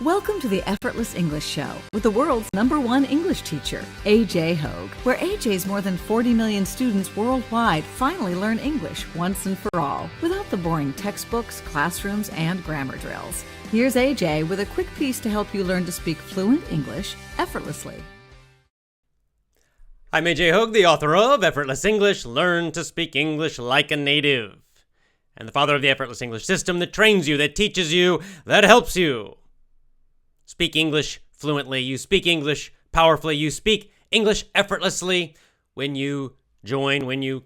Welcome to the Effortless English Show with the world's #1 English teacher, AJ Hogue, where AJ's more than 40 million students worldwide finally learn English once and for all, without the boring textbooks, classrooms, and grammar drills. Here's AJ with a quick piece to help you learn to speak fluent English effortlessly. I'm AJ Hogue, the author of Effortless English, Learn to Speak English Like a Native, and the father of the Effortless English system that trains you, that teaches you, that helps you speak English fluently. You speak English powerfully. You speak English effortlessly when you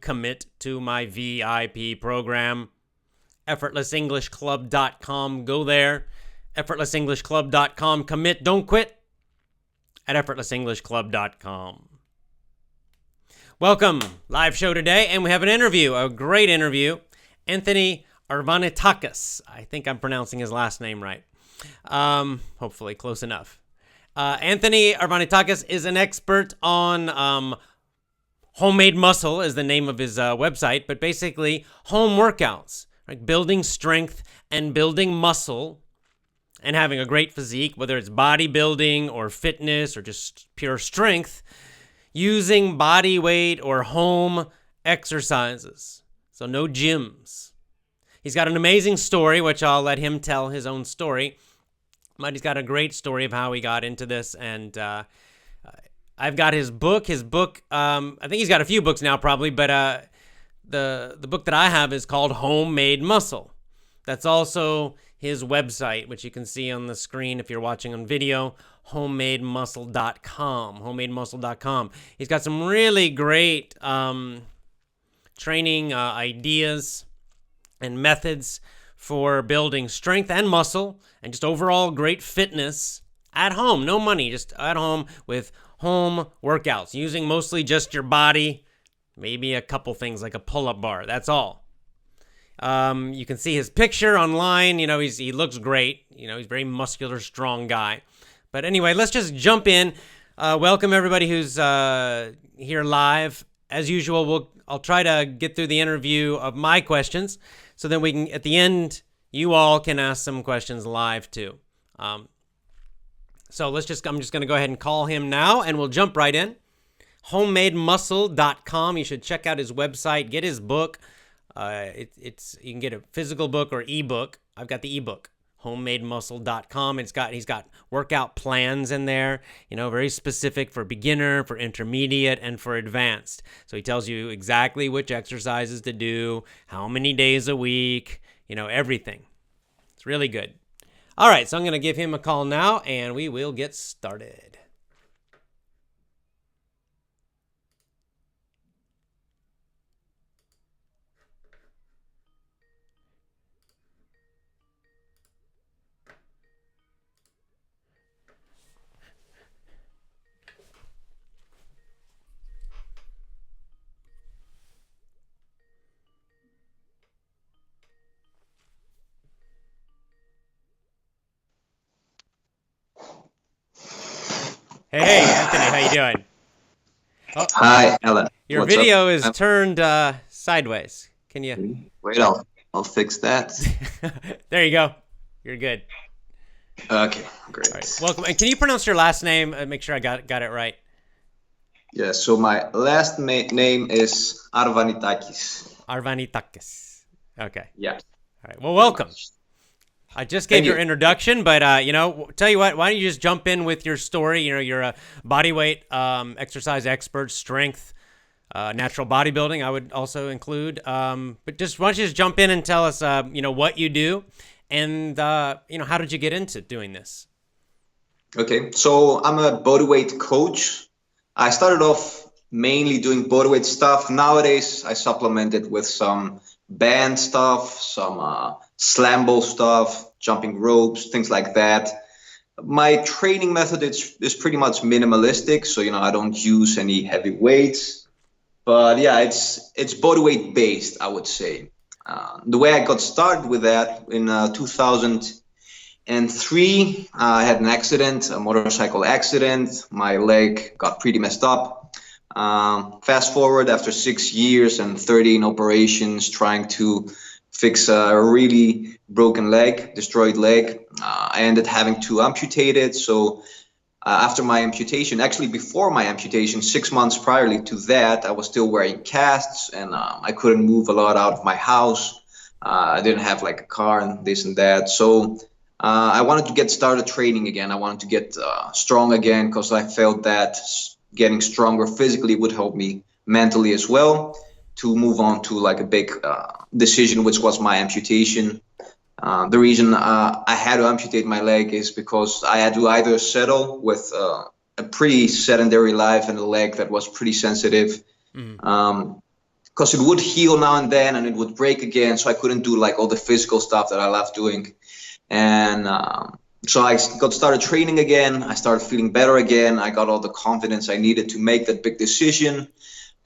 commit to my VIP program, effortlessenglishclub.com. Go there, effortlessenglishclub.com. Commit, don't quit at effortlessenglishclub.com. Welcome, live show today, and we have an interview, a great interview. Anthony Arvanitakis. I think I'm pronouncing his last name right. Hopefully close enough. Anthony Arvanitakis is an expert on homemade muscle is the name of his website, but basically home workouts, like building strength and building muscle and having a great physique, whether it's bodybuilding or fitness or just pure strength, using body weight or home exercises. So no gyms. He's got an amazing story, which I'll let him tell his own story. But he's got a great story of how he got into this. And I've got his book. I think he's got a few books now probably, but the book that I have is called Homemade Muscle. That's also his website, which you can see on the screen if you're watching on video, homemademuscle.com, homemademuscle.com. He's got some really great training ideas and methods for building strength and muscle and just overall great fitness at home. No money, just at home with home workouts, using mostly just your body, maybe a couple things like a pull-up bar. That's all. You can see his picture online. You know, he looks great. You know, he's a very muscular, strong guy. But anyway, let's just jump in. Welcome everybody who's here live. As usual, I'll try to get through the interview of my questions, so then we can, at the end, you all can ask some questions live too. So I'm just going to go ahead and call him now, and we'll jump right in. Homemademuscle.com. You should check out his website, get his book. You can get a physical book or ebook. I've got the ebook. Homemademuscle.com. He's got workout plans in there, you know, very specific for beginner, for intermediate, and for advanced. So he tells you exactly which exercises to do, how many days a week, you know, everything. It's really good. All right, so I'm going to give him a call now, and we will get started. Hey, Anthony, how you doing? Oh, hi, Ellen. Your What's video up? is turned sideways. Can you? Wait, I'll fix that. There you go. You're good. Okay, great. All right, welcome. And can you pronounce your last name? Make sure I got it right. Yeah. So my last name is Arvanitakis. Arvanitakis. Okay. Yeah. All right. Well, welcome. I just gave your introduction, but, tell you what, why don't you just jump in with your story? You know, you're a bodyweight exercise expert, strength, natural bodybuilding, I would also include. But just why don't you just jump in and tell us, what you do and, how did you get into doing this? Okay. So I'm a bodyweight coach. I started off mainly doing bodyweight stuff. Nowadays, I supplement it with some band stuff, some slambo stuff, jumping ropes, things like that. My training method is pretty much minimalistic, so I don't use any heavy weights. But yeah, it's bodyweight based, I would say. The way I got started with that in 2003, I had an accident, a motorcycle accident. My leg got pretty messed up. Fast forward after 6 years and 13 operations trying to fix a really broken leg, destroyed leg. I ended having to amputate it. So after my amputation, actually before my amputation, 6 months priorly to that, I was still wearing casts, and I couldn't move a lot out of my house. I didn't have like a car and this and that. So I wanted to get started training again. I wanted to get strong again, because I felt that getting stronger physically would help me mentally as well to move on to like a big decision, which was my amputation. The reason I had to amputate my leg is because I had to either settle with a pretty sedentary life and a leg that was pretty sensitive, because it would heal now and then and it would break again. So I couldn't do like all the physical stuff that I love doing. And so I got started training again. I started feeling better again. I got all the confidence I needed to make that big decision.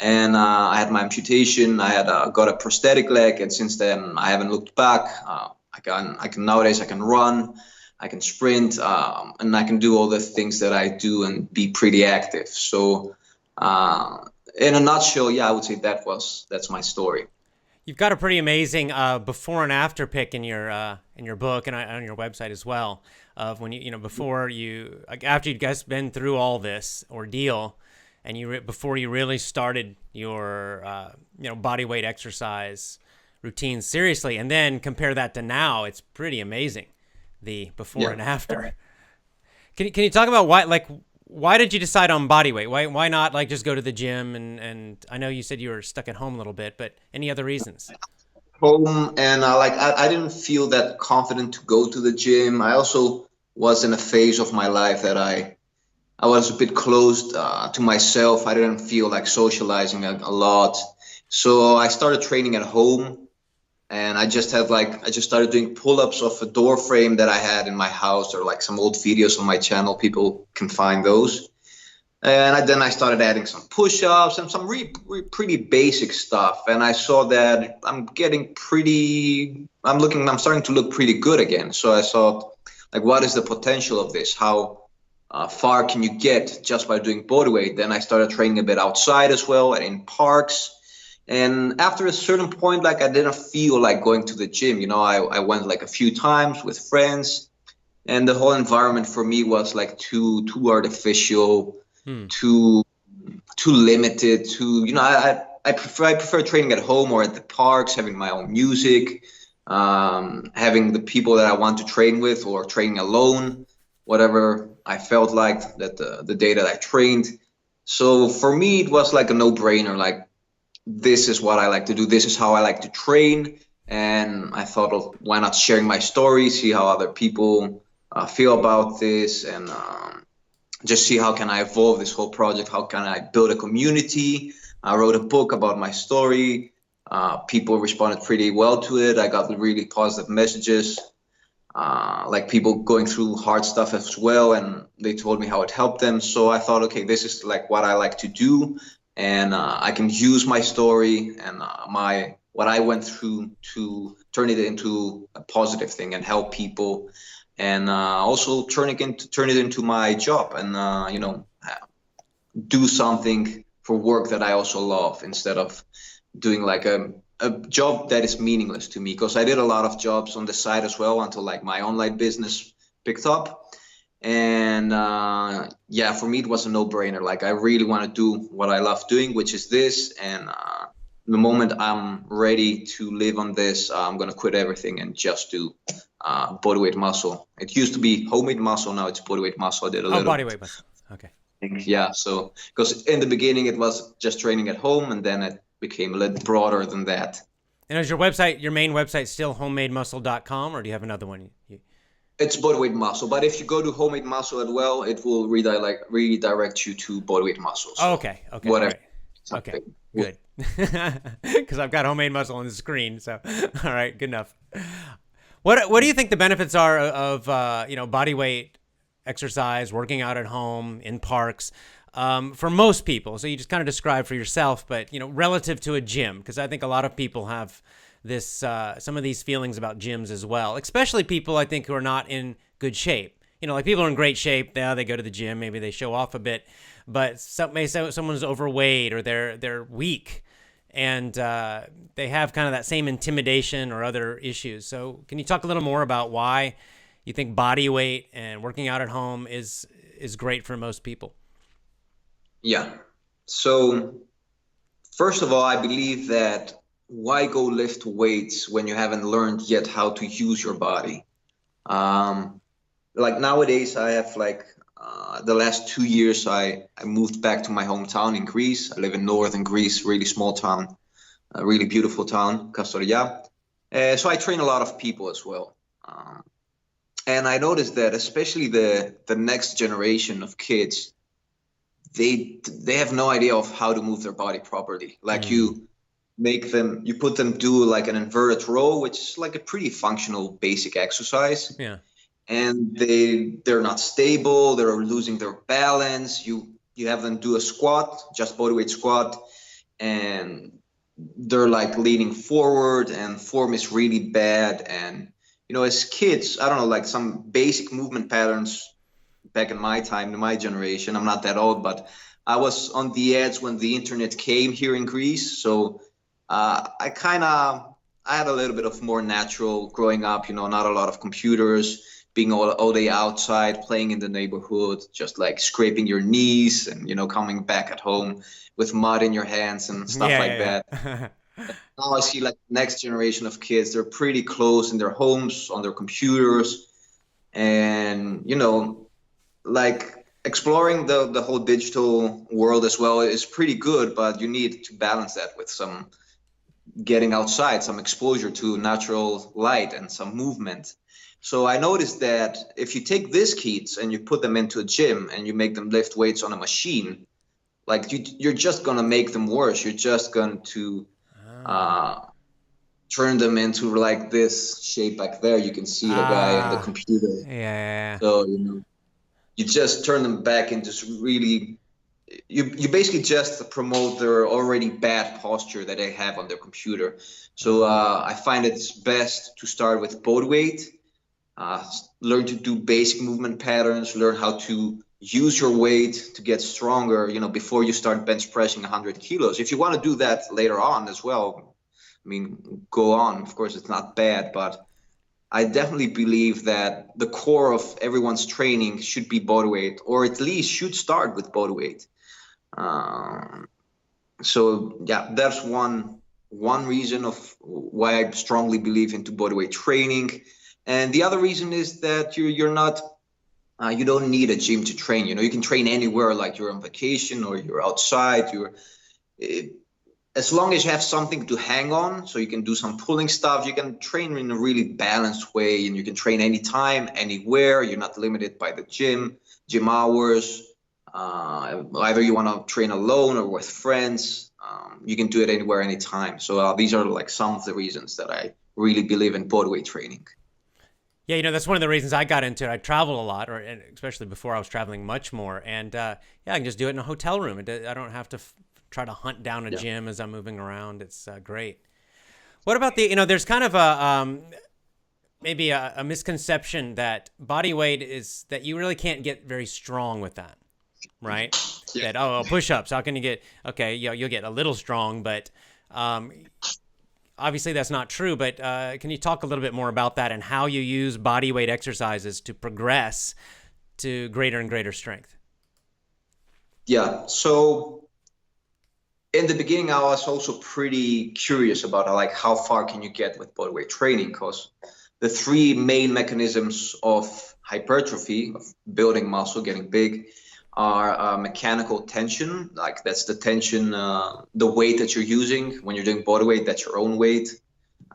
And I had my amputation. I had got a prosthetic leg, and since then I haven't looked back. I can nowadays I can run, I can sprint, and I can do all the things that I do and be pretty active. So in a nutshell, yeah, I would say that's my story. You've got a pretty amazing before and after pic in your book and on your website as well, of when after you guys been through all this ordeal, and before you really started your body weight exercise routine seriously, and then compare that to now. It's pretty amazing, the before and after. Can you talk about why did you decide on body weight? Why not like just go to the gym? And I know you said you were stuck at home a little bit, but any other reasons? Home, and I didn't feel that confident to go to the gym. I also was in a phase of my life that I was a bit closed to myself. I didn't feel like socializing a lot. So I started training at home, and I just started doing pull-ups off a door frame that I had in my house, or like some old videos on my channel. People can find those. And then I started adding some push-ups and some pretty basic stuff. And I saw that I'm starting to look pretty good again. So I thought, like, what is the potential of this? How far can you get just by doing body weight? Then I started training a bit outside as well and in parks. And after a certain point, like, I didn't feel like going to the gym. I went like a few times with friends, and the whole environment for me was like too artificial, too limited. I prefer training at home or at the parks, having my own music, having the people that I want to train with, or training alone, whatever I felt like that the day that I trained. So for me, it was like a no-brainer. Like, this is what I like to do. This is how I like to train. And I thought, of why not sharing my story, see how other people feel about this, and just see how can I evolve this whole project. How can I build a community? I wrote a book about my story. People responded pretty well to it. I got really positive messages, like people going through hard stuff as well, and they told me how it helped them. So I thought, okay, this is like what I like to do. And I can use my story and what I went through to turn it into a positive thing and help people, and also turn it into my job, and do something for work that I also love, instead of doing like a job that is meaningless to me. Because I did a lot of jobs on the side as well until like my online business picked up. And for me, it was a no-brainer. Like, I really want to do what I love doing, which is this. And the moment I'm ready to live on this, I'm going to quit everything and just do bodyweight muscle. It used to be homemade muscle. Now it's bodyweight muscle. I did a little bodyweight muscle. Okay. Yeah. So, because in the beginning it was just training at home, and then it became a little broader than that. And is your main website still homemademuscle.com, or do you have another one? It's bodyweight muscle, but if you go to homemade muscle as well, it will redirect you to bodyweight muscle. So okay. Whatever. Right. Okay. Good. Because I've got homemade muscle on the screen. So, all right, good enough. What do you think the benefits are of body weight exercise, working out at home, in parks, for most people? So you just kind of described for yourself, but relative to a gym, because I think a lot of people have this some of these feelings about gyms as well, especially people I think who are not in good shape. Like people are in great shape, they go to the gym, maybe they show off a bit, but someone's overweight or they're weak. and they have kind of that same intimidation or other issues. So can you talk a little more about why you think body weight and working out at home is great for most people? Yeah. So first of all, I believe that why go lift weights when you haven't learned yet how to use your body? Like nowadays, I have the last 2 years, I moved back to my hometown in Greece. I live in northern Greece, really small town, a really beautiful town, Kastoria. So I train a lot of people as well. And I noticed that especially the next generation of kids, they have no idea of how to move their body properly. Like you put them do like an inverted row, which is like a pretty functional basic exercise. Yeah. And they're not stable, they're losing their balance. You have them do a squat, just bodyweight squat, and they're like leaning forward and form is really bad. And as kids, I don't know, like some basic movement patterns back in my time, in my generation, I'm not that old, but I was on the edge when the internet came here in Greece. So I had a little bit of more natural growing up, not a lot of computers, being all day outside, playing in the neighborhood, just like scraping your knees and, coming back at home with mud in your hands and stuff that. Now I see like next generation of kids, they're pretty close in their homes, on their computers. And, like exploring the whole digital world as well is pretty good, but you need to balance that with some getting outside, some exposure to natural light and some movement. So I noticed that if you take these kids and you put them into a gym and you make them lift weights on a machine, like you're just going to make them worse. You're just going to turn them into like this shape back there. You can see the guy on the computer. Yeah. So, you just turn them back into really, you basically just promote their already bad posture that they have on their computer. So I find it's best to start with bodyweight. Learn to do basic movement patterns, learn how to use your weight to get stronger, before you start bench pressing 100 kilos. If you want to do that later on as well, I mean, go on. Of course, it's not bad, but I definitely believe that the core of everyone's training should be bodyweight, or at least should start with bodyweight. So yeah, that's one reason of why I strongly believe into bodyweight training. And the other reason is that you're not, you don't need a gym to train. You can train anywhere, like you're on vacation or you're outside. As long as you have something to hang on, so you can do some pulling stuff, you can train in a really balanced way, and you can train anytime, anywhere. You're not limited by the gym hours. Either you want to train alone or with friends. You can do it anywhere, anytime. So these are like some of the reasons that I really believe in bodyweight training. Yeah, that's one of the reasons I got into it. I travel a lot, and especially before I was traveling much more. And I can just do it in a hotel room. I don't have to try to hunt down a gym as I'm moving around. It's great. What about there's kind of maybe a misconception that body weight is that you really can't get very strong with that, right? Yeah. That, push-ups, how can you get, okay, you'll get a little strong, but obviously that's not true. But can you talk a little bit more about that and how you use body weight exercises to progress to greater and greater strength? Yeah, so in the beginning, I was also pretty curious about how far can you get with bodyweight training, because the three main mechanisms of hypertrophy, of building muscle, getting big, are mechanical tension, like that's the tension, the weight that you're using when you're doing bodyweight, that's your own weight,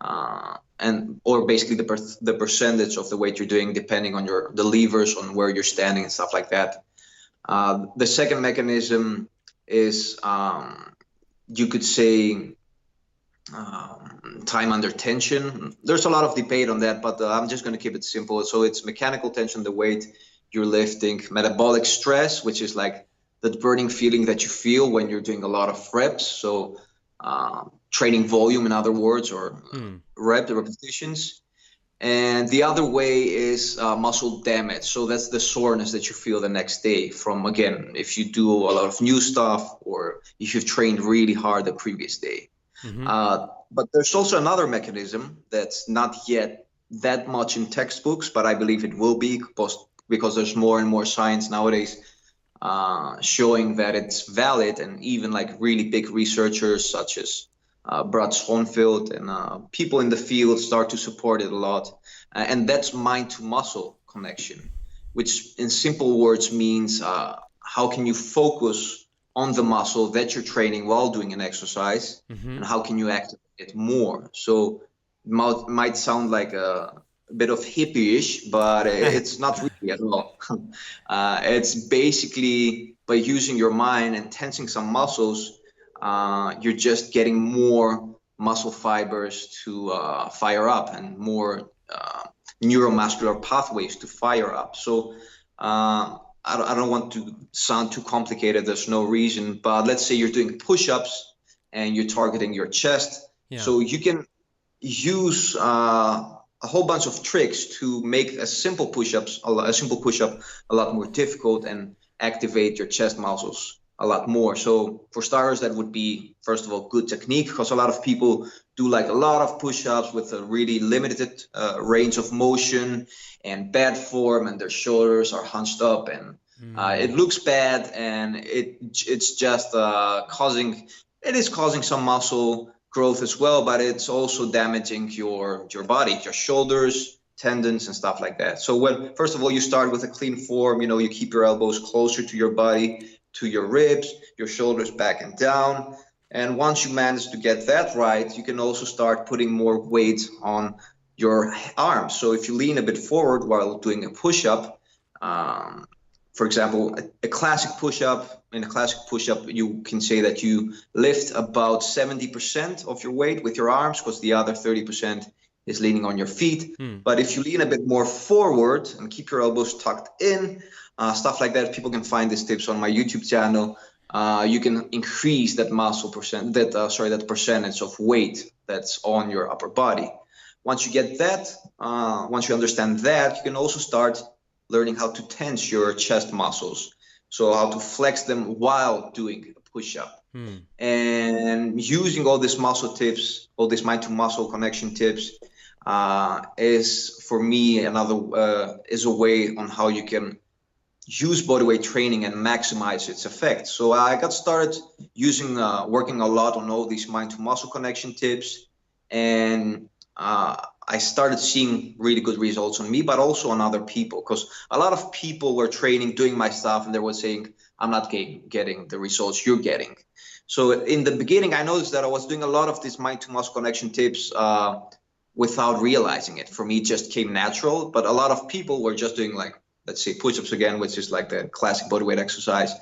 or basically the percentage of the weight you're doing depending on the levers on where you're standing and stuff like that. The second mechanism is you could say time under tension. There's a lot of debate on that, but I'm just going to keep it simple. So it's mechanical tension, the weight you're lifting, metabolic stress, which is like that burning feeling that you feel when you're doing a lot of reps. So training volume, in other words, or repetitions. And the other way is muscle damage. So that's the soreness that you feel the next day from, again, if you do a lot of new stuff or if you've trained really hard the previous day. But there's also another mechanism that's not yet that much in textbooks, but I believe it will be because there's more and more science nowadays showing that it's valid, and even like really big researchers such as Brad Schoenfeld and people in the field start to support it a lot. And that's mind to muscle connection, which in simple words means how can you focus on the muscle that you're training while doing an exercise, and how can you activate it more. So it might sound like a bit of hippie-ish, but it's not really at all. It's basically by using your mind and tensing some muscles, you're just getting more muscle fibers to fire up, and more neuromuscular pathways to fire up. So I don't want to sound too complicated. There's no reason, but let's say you're doing push-ups and you're targeting your chest. Yeah. So you can use a whole bunch of tricks to make a simple push-up a lot more difficult and activate your chest muscles a lot more. So for starters, that would be, first of all, good technique, because a lot of people do like a lot of push-ups with a really limited range of motion and bad form, and their shoulders are hunched up, and it looks bad, and it's just causing some muscle growth as well, but it's also damaging your body, your shoulders, tendons, and stuff like that. So first of all, you start with a clean form. You keep your elbows closer to your body, to your ribs, your shoulders back and down. And once you manage to get that right, you can also start putting more weight on your arms. So if you lean a bit forward while doing a push-up, for example, a classic push-up, in a classic push-up, you can say that you lift about 70% of your weight with your arms, because the other 30% is leaning on your feet. But if you lean a bit more forward and keep your elbows tucked in, stuff like that, people can find these tips on my YouTube channel. You can increase that that percentage of weight that's on your upper body. Once you get that, once you understand that, you can also start learning how to tense your chest muscles. So how to flex them while doing a push-up. And using all these muscle tips, all these mind to muscle connection tips, is for me is a way on how you can use bodyweight training and maximize its effect. So I got started working a lot on all these mind to muscle connection tips, and I started seeing really good results on me, but also on other people, because a lot of people were training, doing my stuff, and they were saying, I'm not getting the results you're getting. So in the beginning, I noticed that I was doing a lot of these mind to muscle connection tips without realizing it. For me, it just came natural, but a lot of people were just doing, like, let's say push-ups again, which is like the classic bodyweight exercise.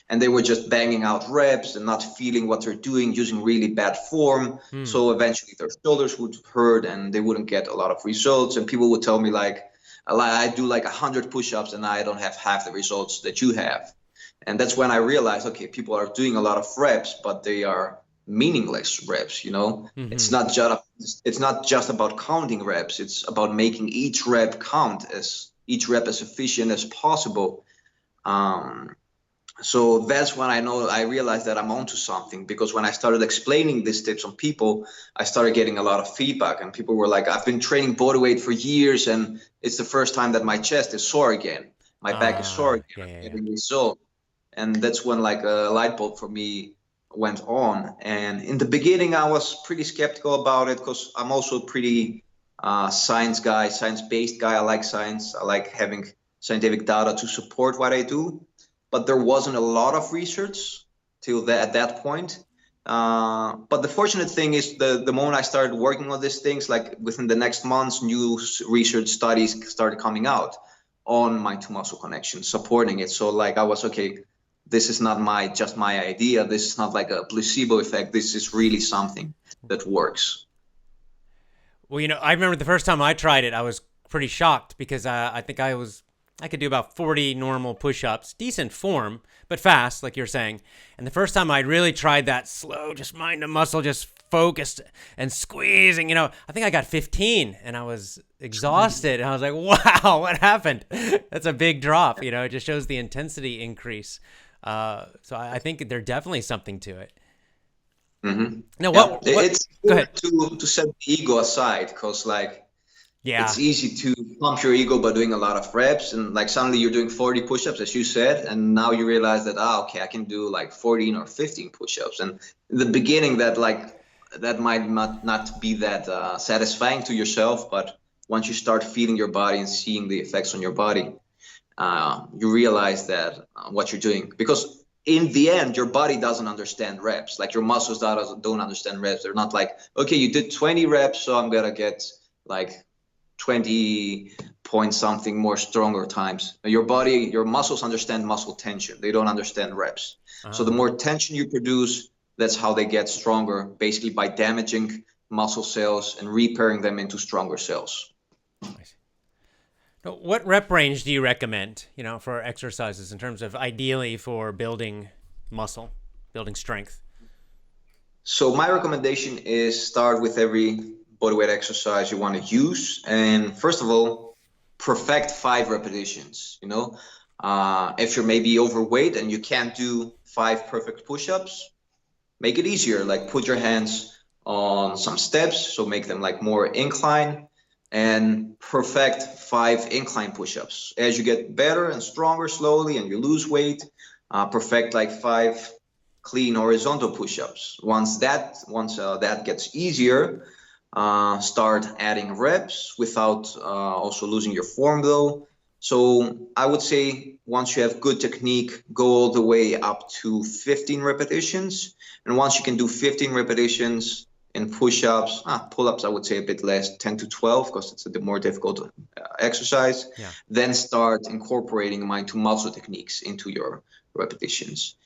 And they were just banging out reps and not feeling what they're doing, using really bad form. So eventually their shoulders would hurt and they wouldn't get a lot of results. And people would tell me, like, I do like 100 push-ups and I don't have half the results that you have. And that's when I realized, okay, people are doing a lot of reps, but they are meaningless reps. It's not just about counting reps. It's about making each rep count, each rep as efficient as possible. So that's when I realized that I'm onto something, because when I started explaining these tips on people, I started getting a lot of feedback, and people were like, I've been training bodyweight for years and it's the first time that my chest is sore again. My back is sore again. I'm getting results. And that's when like a light bulb for me went on. And in the beginning, I was pretty skeptical about it, because I'm also pretty science-based guy. I like science. I like having scientific data to support what I do. But there wasn't a lot of research at that point. But the fortunate thing is the moment I started working on these things, like within the next months, new research studies started coming out on mind to muscle connection, supporting it. So like I was, okay, this is not just my idea. This is not like a placebo effect. This is really something that works. Well, I remember the first time I tried it, I was pretty shocked, because I think I could do about 40 normal push-ups, decent form, but fast, like you're saying. And the first time I really tried that slow, just mind to muscle, just focused and squeezing, I think I got 15 and I was exhausted. And I was like, wow, what happened? That's a big drop. It just shows the intensity increase. So I think there's definitely something to it. Now, Yeah, what? it's Go good ahead. to set the ego aside, because like Yeah. it's easy to pump your ego by doing a lot of reps, and like suddenly you're doing 40 push-ups, as you said, and now you realize that, okay, I can do like 14 or 15 push-ups. And in the beginning, that might not be that satisfying to yourself, but once you start feeling your body and seeing the effects on your body, you realize that what you're doing, because in the end your body doesn't understand reps. Like your muscles don't understand reps. They're not like, okay, you did 20 reps, so I'm gonna get like 20 point something more stronger times. Your muscles understand muscle tension. They don't understand reps. So the more tension you produce, that's how they get stronger, basically by damaging muscle cells and repairing them into stronger cells. Now, what rep range do you recommend, for exercises in terms of ideally for building muscle, building strength? So my recommendation is start with every bodyweight exercise you want to use, and first of all, perfect 5 repetitions. If you're maybe overweight and you can't do 5 perfect push-ups, make it easier. Like put your hands on some steps, so make them like more incline, and perfect 5 incline push-ups. As you get better and stronger slowly and you lose weight, perfect like 5 clean horizontal push-ups. Once that gets easier, start adding reps without also losing your form though. So I would say once you have good technique, go all the way up to 15 repetitions. And once you can do 15 repetitions in push-ups, pull-ups, I would say a bit less, 10 to 12, because it's a bit more difficult exercise. Yeah. Then start incorporating mind-to-muscle techniques into your repetitions.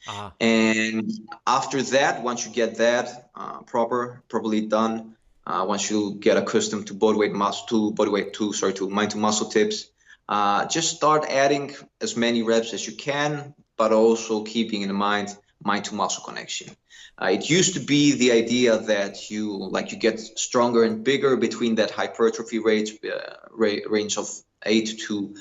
And after that, once you get that properly done, once you get accustomed to to mind-to-muscle tips, just start adding as many reps as you can, but also keeping in mind mind-to-muscle connection. It used to be the idea that you get stronger and bigger between that hypertrophy range of 8 to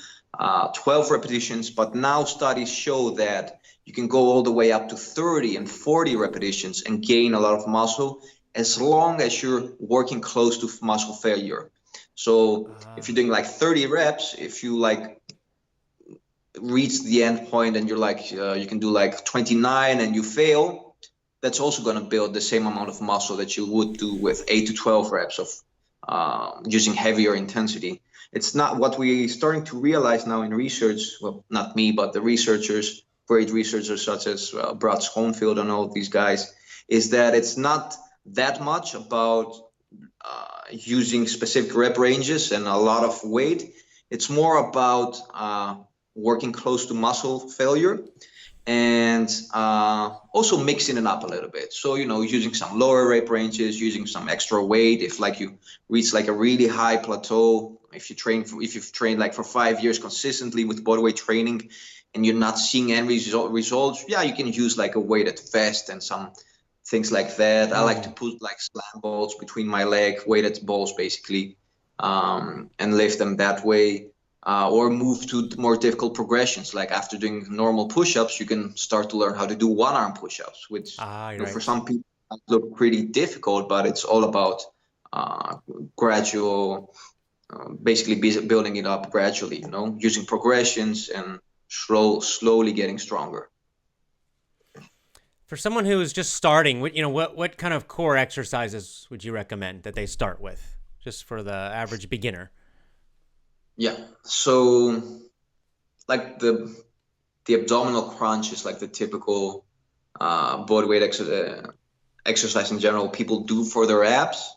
12 repetitions, but now studies show that you can go all the way up to 30 and 40 repetitions and gain a lot of muscle, as long as you're working close to muscle failure. So if you're doing like 30 reps, if you like reach the end point and you're like you can do like 29 and you fail, that's also going to build the same amount of muscle that you would do with 8 to 12 reps of using heavier intensity. It's not what we're starting to realize now in research. Well, not me, but the researchers, great researchers such as Brad Schoenfield and all of these guys, is that it's not that much about using specific rep ranges and a lot of weight. It's more about working close to muscle failure, and also mixing it up a little bit. So, using some lower rep ranges, using some extra weight. If like you reach like a really high plateau, if you've trained like for 5 years consistently with bodyweight training and you're not seeing any results, yeah, you can use like a weighted vest and some things like that. I like to put like slam balls between my leg, weighted balls basically, and lift them that way. Or move to more difficult progressions. Like after doing normal push-ups, you can start to learn how to do one-arm push-ups, which for some people look pretty difficult, but it's all about gradual, basically building it up gradually, using progressions and slowly getting stronger. For someone who is just starting, what kind of core exercises would you recommend that they start with, just for the average beginner? Yeah, so like the abdominal crunch is like the typical bodyweight exercise in general people do for their abs.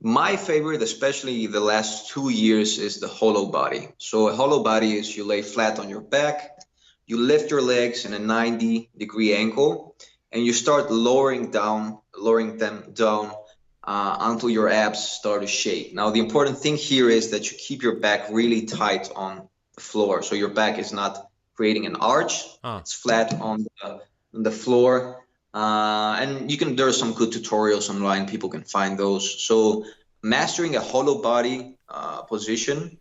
My favorite, especially the last 2 years, is the hollow body. So a hollow body is you lay flat on your back, you lift your legs in a 90-degree angle, and you start lowering them down until your abs start to shake. Now, the important thing here is that you keep your back really tight on the floor. So your back is not creating an arch. It's flat on the floor. And there are some good tutorials online. People can find those. So mastering a hollow body position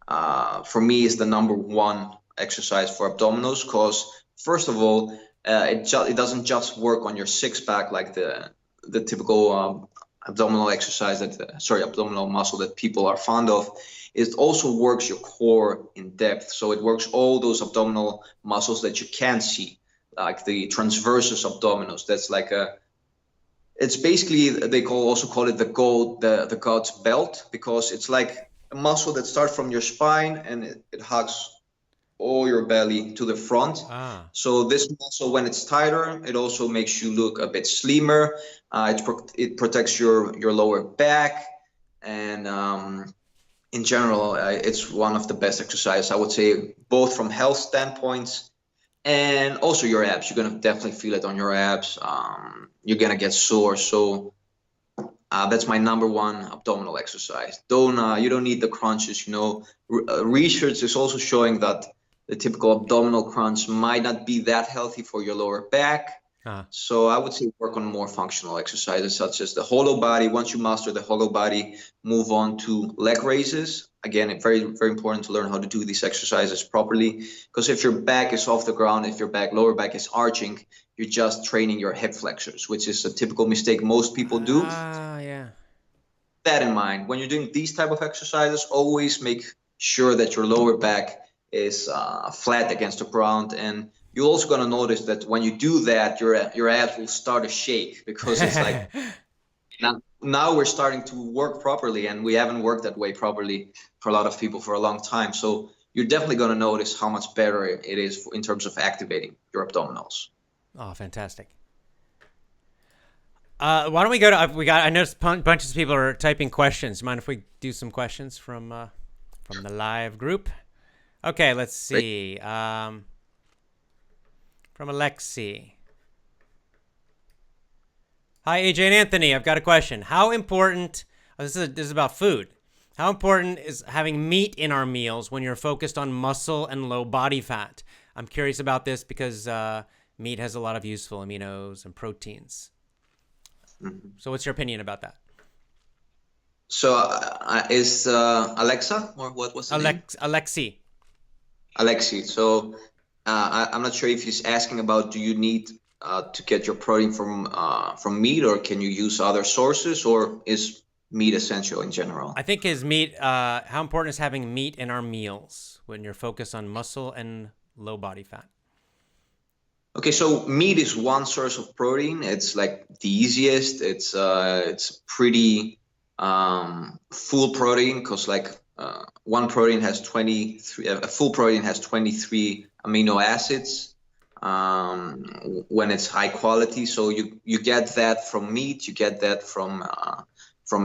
for me is the number one exercise for abdominals, because first of all, it doesn't just work on your six pack like the the typical abdominal exercise abdominal muscle that people are fond of. It also works your core in depth. So it works all those abdominal muscles that you can't see, like the transversus abdominis. That's like it's basically, they also call it the God's belt, because it's like a muscle that starts from your spine and it hugs all your belly to the front. So this muscle, when it's tighter, it also makes you look a bit slimmer. It protects your lower back, and in general, it's one of the best exercises, I would say, both from health standpoints and also your abs. You're gonna definitely feel it on your abs. You're gonna get sore. So that's my number one abdominal exercise. You don't need the crunches. Research is also showing that the typical abdominal crunch might not be that healthy for your lower back. So I would say work on more functional exercises, such as the hollow body. Once you master the hollow body, move on to leg raises. Again, it's very, very important to learn how to do these exercises properly, because if your back is off the ground, if your lower back is arching, you're just training your hip flexors, which is a typical mistake most people do. Yeah. That in mind, when you're doing these type of exercises, always make sure that your lower back is flat against the ground. And you're also going to notice that when you do that, your abs will start to shake, because it's like now we're starting to work properly, and we haven't worked that way properly for a lot of people for a long time. So you're definitely going to notice how much better it is in terms of activating your abdominals. Oh, fantastic. Why don't we go to, I noticed bunches of people are typing questions. Mind if we do some questions from the live group? Okay, let's see. From Alexi. Hi, AJ and Anthony. I've got a question. How important, this is about food. How important is having meat in our meals when you're focused on muscle and low body fat? I'm curious about this because meat has a lot of useful aminos and proteins. Mm-hmm. So what's your opinion about that? So is Alexa, or what was the name? Alexi. So I'm not sure if he's asking about, do you need to get your protein from meat, or can you use other sources, or is meat essential in general? I think his meat, how important is having meat in our meals when you're focused on muscle and low body fat? Okay, so meat is one source of protein. It's like the easiest. It's pretty full protein, because one protein has 23. A full protein has 23 amino acids when it's high quality. So you get that from meat. You get that from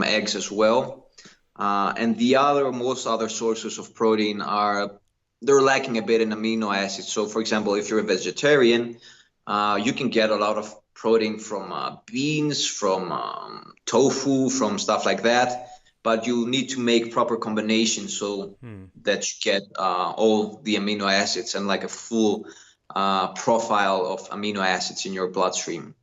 eggs as well. And most other sources of protein they're lacking a bit in amino acids. So, for example, if you're a vegetarian, you can get a lot of protein from beans, from tofu, from stuff like that. But you need to make proper combinations so that you get all the amino acids and like a full profile of amino acids in your bloodstream.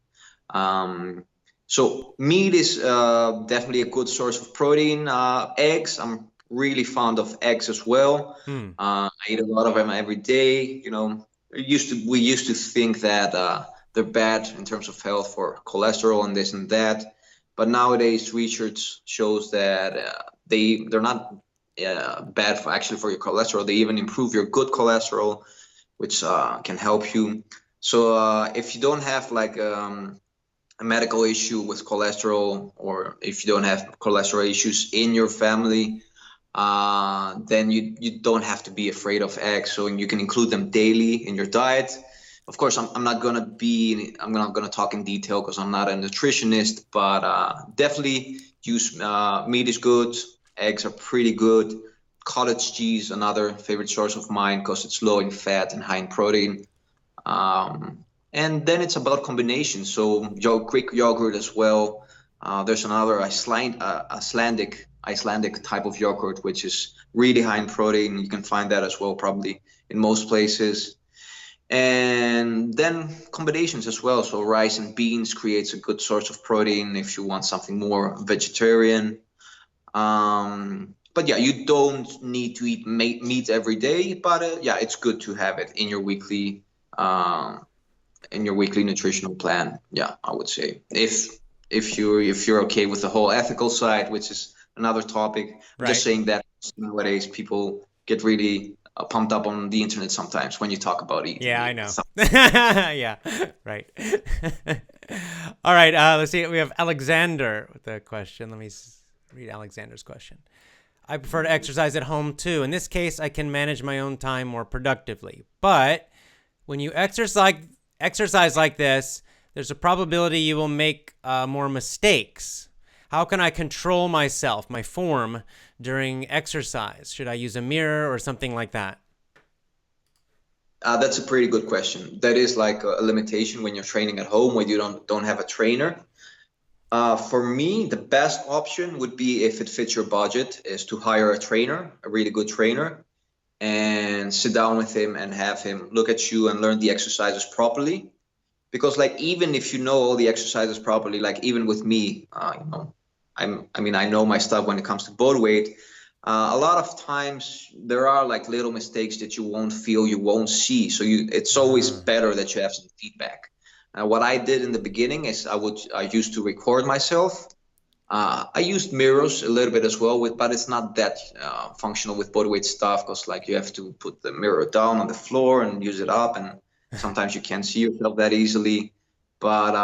So meat is definitely a good source of protein. Eggs, I'm really fond of eggs as well. I eat a lot of them every day. We used to think that they're bad in terms of health for cholesterol and this and that, but nowadays research shows that they're not bad for your cholesterol. They even improve your good cholesterol, which can help you. So if you don't have a medical issue with cholesterol, or if you don't have cholesterol issues in your family, then you don't have to be afraid of eggs. So you can include them daily in your diet. Of course, I'm not gonna talk in detail because I'm not a nutritionist, but definitely use meat is good. Eggs are pretty good. Cottage cheese, another favorite source of mine, because it's low in fat and high in protein. And then it's about combination. So Greek yogurt as well. There's another Icelandic type of yogurt, which is really high in protein. You can find that as well, probably in most places. And then combinations as well. So rice and beans creates a good source of protein if you want something more vegetarian. But yeah, you don't need to eat meat every day. But it's good to have it in your weekly nutritional plan. Yeah, I would say, if if you're okay with the whole ethical side, which is another topic. I'm just saying that nowadays people get really pumped up on the internet sometimes when you talk about eating. Yeah, I know. Yeah, right. All right, let's see. We have Alexander with a question. Let me read Alexander's question. I prefer to exercise at home too. In this case, I can manage my own time more productively. But when you exercise like this, there's a probability you will make more mistakes. How can I control myself, my form, during exercise? Should I use a mirror or something like that? That's a pretty good question. That is like a limitation when you're training at home, when you don't have a trainer. For me, the best option would be, if it fits your budget, is to hire a trainer, a really good trainer, and sit down with him and have him look at you and learn the exercises properly. Because like, even if you know all the exercises properly, like even with me, I know my stuff when it comes to body weight. A lot of times there are like little mistakes that you won't feel, you won't see. So it's always better that you have some feedback. What I did in the beginning is I used to record myself. I used mirrors a little bit as well, but it's not that functional with bodyweight stuff, because like you have to put the mirror down on the floor and use it up, and sometimes you can't see yourself that easily. But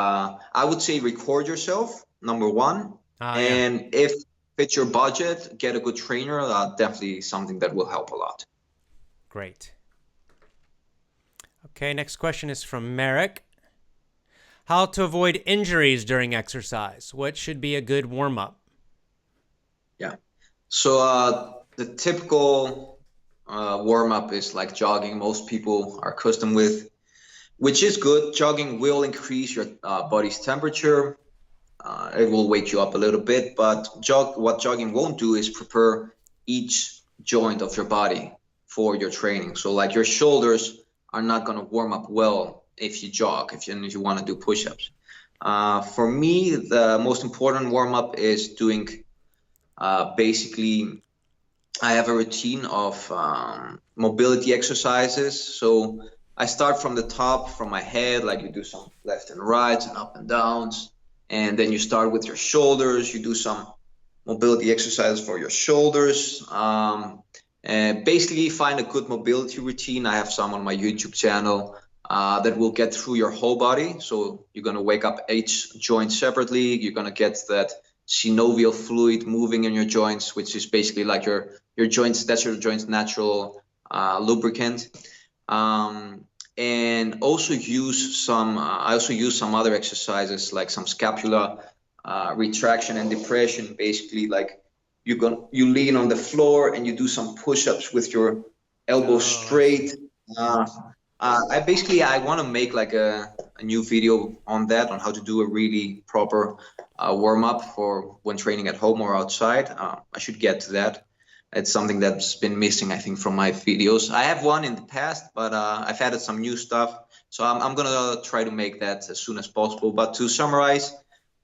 I would say record yourself, number one. And if fit your budget, get a good trainer, definitely something that will help a lot. Great. Okay, next question is from Merrick. How to avoid injuries during exercise? What should be a good warm-up? Yeah. So the typical warm-up is like jogging. Most people are accustomed with, which is good. Jogging will increase your body's temperature. It will wake you up a little bit, but what jogging won't do is prepare each joint of your body for your training. So like your shoulders are not going to warm up well if you jog, if you want to do push-ups. For me, the most important warm-up is doing basically, I have a routine of mobility exercises. So I start from the top, from my head, like you do some left and right and up and downs. And then you start with your shoulders. You do some mobility exercises for your shoulders. And basically find a good mobility routine. I have some on my YouTube channel that will get through your whole body. So you're going to wake up each joint separately. You're going to get that synovial fluid moving in your joints, which is basically like your joints. That's your joints' natural lubricant. And also use some. I also use some other exercises like some scapula retraction and depression. Basically, like you lean on the floor and you do some push-ups with your elbows straight. I want to make like a new video on that, on how to do a really proper warm-up for when training at home or outside. I should get to that. It's something that's been missing, I think, from my videos. I have one in the past, but I've added some new stuff. So I'm going to try to make that as soon as possible. But to summarize,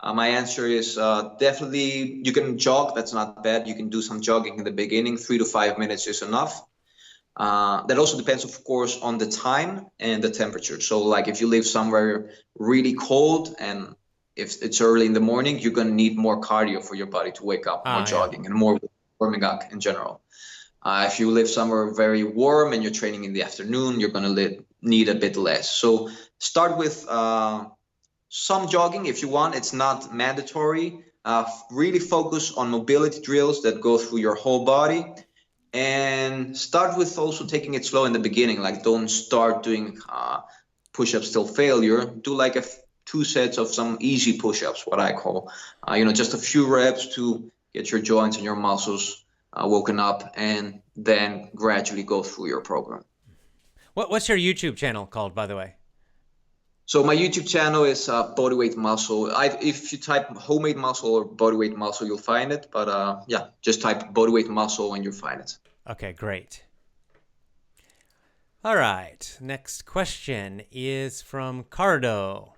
my answer is definitely you can jog. That's not bad. You can do some jogging in the beginning. 3 to 5 minutes is enough. That also depends, of course, on the time and the temperature. So like if you live somewhere really cold and if it's early in the morning, you're going to need more cardio for your body to wake up, more jogging and more warming up in general. If you live somewhere very warm and you're training in the afternoon, you're going to need a bit less. So start with some jogging if you want. It's not mandatory. Really focus on mobility drills that go through your whole body. And start with also taking it slow in the beginning. Like don't start doing push-ups till failure. Do like 2 sets of some easy push-ups, what I call, just a few reps to get your joints and your muscles woken up, and then gradually go through your program. What's your YouTube channel called, by the way? So my YouTube channel is BodyWeight Muscle. If you type homemade muscle or BodyWeight Muscle, you'll find it. But just type BodyWeight Muscle and you'll find it. Okay, great. All right. Next question is from Cardo.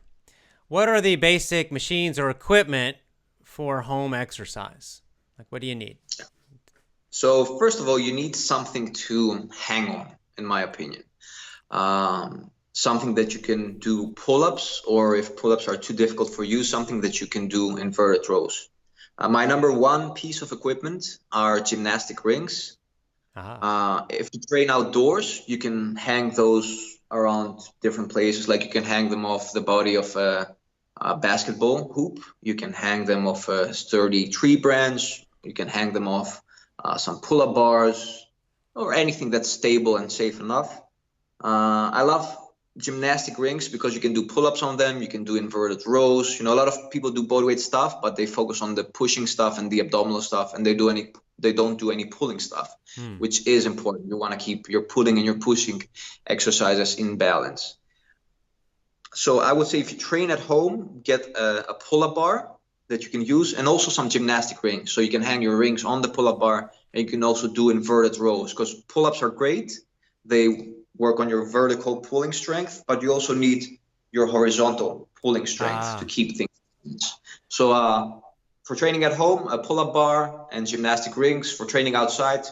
What are the basic machines or equipment for home exercise? Like, what do you need? So first of all, you need something to hang on, in my opinion. something that you can do pull-ups, or if pull-ups are too difficult for you, something that you can do inverted rows. My number one piece of equipment are gymnastic rings. If you train outdoors, you can hang those around different places. Like you can hang them off the body of a basketball hoop. You can hang them off a sturdy tree branch. You can hang them off some pull-up bars, or anything that's stable and safe enough. I love gymnastic rings because you can do pull-ups on them. You can do inverted rows. A lot of people do bodyweight stuff, but they focus on the pushing stuff and the abdominal stuff, and they don't do any pulling stuff, which is important. You want to keep your pulling and your pushing exercises in balance. So I would say if you train at home, get a pull-up bar that you can use, and also some gymnastic rings. So you can hang your rings on the pull-up bar, and you can also do inverted rows, because pull-ups are great. They work on your vertical pulling strength, but you also need your horizontal pulling strength to keep things. So for training at home, a pull-up bar and gymnastic rings. For training outside,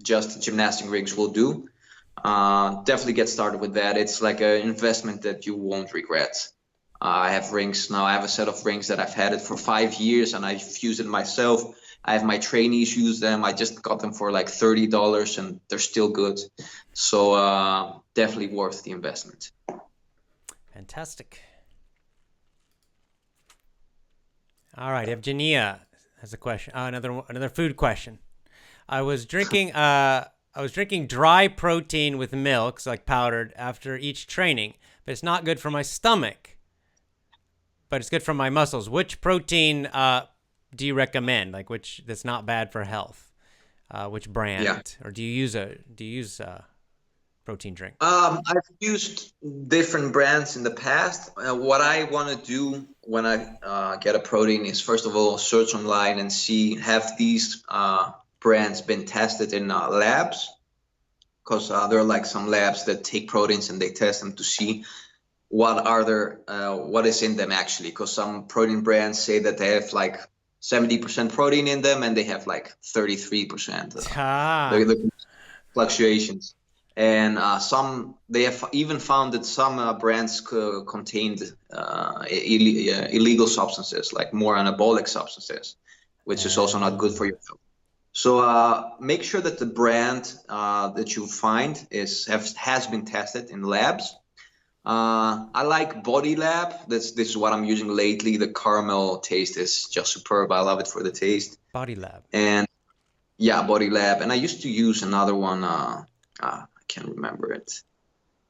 just gymnastic rings will do. Definitely get started with that. It's like an investment that you won't regret. I have rings now. I have a set of rings that I've had it for 5 years, and I've used it myself. I have my trainees use them. I just got them for like $30, and they're still good. So definitely worth the investment. Fantastic. All right, Evgenia has a question. Another food question. I was drinking dry protein with milk, so like powdered, after each training, but it's not good for my stomach. But it's good for my muscles. Which protein do you recommend? Like which that's not bad for health? Which brand? Yeah. Or do you use a protein drink? I've used different brands in the past. What I want to do when I get a protein is, first of all, search online and see, have these brands been tested in labs? Because there are like some labs that take proteins and they test them to see what is in them actually. Because some protein brands say that they have like 70% protein in them, and they have like 33%. The fluctuations. And they have even found that some brands contained illegal substances, like more anabolic substances, which is also not good for your health. So make sure that the brand that you find has been tested in labs. I like Body Lab. This is what I'm using lately. The caramel taste is just superb. I love it for the taste. Body Lab. And yeah, Body Lab. And I used to use another one. I can't remember it.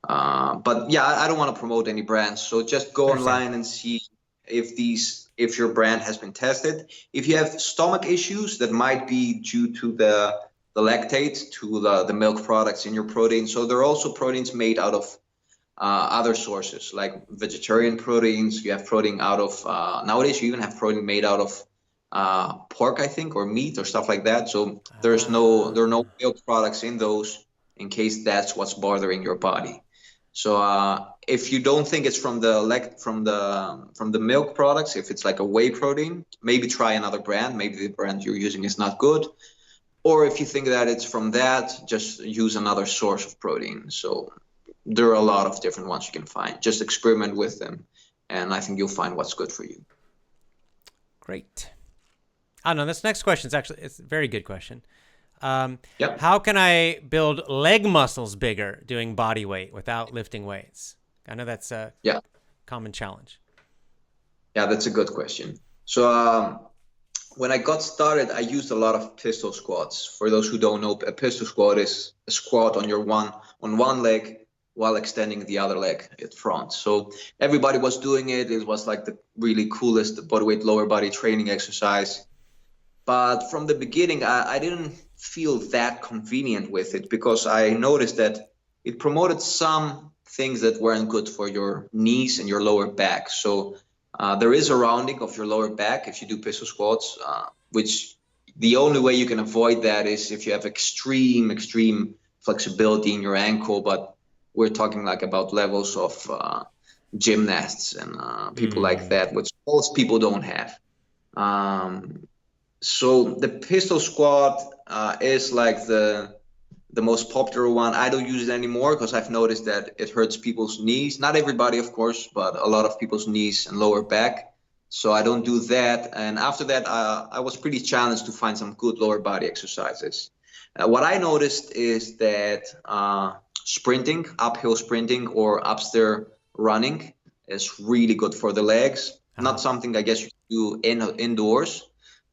But yeah, I don't want to promote any brands. So just go online and see if your brand has been tested. If you have stomach issues, that might be due to the lactate, to the milk products in your protein. So there are also proteins made out of other sources, like vegetarian proteins. You have protein out of nowadays you even have protein made out of pork, I think, or meat or stuff like that. So there are no milk products in those, in case that's what's bothering your body. So if you don't think it's from the milk products, if it's like a whey protein, maybe try another brand. Maybe the brand you're using is not good. Or if you think that it's from that, just use another source of protein. So there are a lot of different ones you can find. Just experiment with them, and I think you'll find what's good for you. Great. Oh no, this next question it's a very good question. Yep. How can I build leg muscles bigger doing body weight without lifting weights? I know that's a common challenge. Yeah, that's a good question. So when I got started, I used a lot of pistol squats. For those who don't know, a pistol squat is a squat on one leg while extending the other leg at front. So everybody was doing it. It was like the really coolest bodyweight lower body training exercise. But from the beginning, I didn't feel that convenient with it, because I noticed that it promoted some things that weren't good for your knees and your lower back. So there is a rounding of your lower back if you do pistol squats, which the only way you can avoid that is if you have extreme flexibility in your ankle. But we're talking like about levels of gymnasts and people like that, which most people don't have. So the pistol squat is like the the most popular one. I don't use it anymore because I've noticed that it hurts people's knees. Not everybody, of course, but a lot of people's knees and lower back. So I don't do that. And after that, I was pretty challenged to find some good lower body exercises. What I noticed is that sprinting, uphill sprinting or upstair running is really good for the legs. Not something I guess you can do indoors,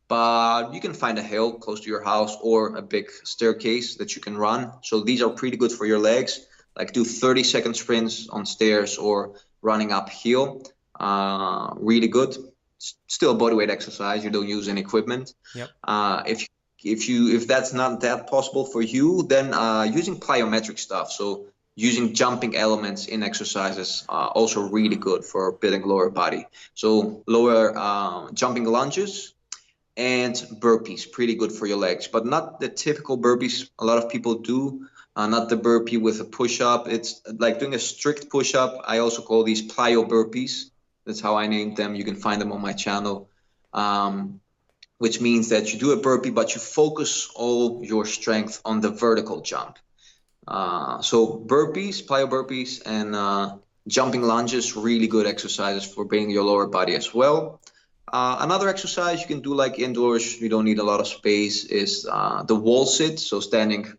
but you can find a hill close to your house or a big staircase that you can run. So these are pretty good for your legs. Like do 30-second sprints on stairs or running uphill. Really good. Still a bodyweight exercise. You don't use any equipment. Yep. If that's not that possible for you, then using plyometric stuff. So using jumping elements in exercises also really good for building lower body. So lower jumping lunges and burpees, pretty good for your legs, but not the typical burpees a lot of people do. Not the burpee with a push-up. It's like doing a strict push-up. I also call these plyo burpees. That's how I named them. You can find them on my channel, which means that you do a burpee, but you focus all your strength on the vertical jump. So burpees, plyo burpees, and jumping lunges, really good exercises for building your lower body as well. Another exercise you can do like indoors, you don't need a lot of space, is the wall sit. So standing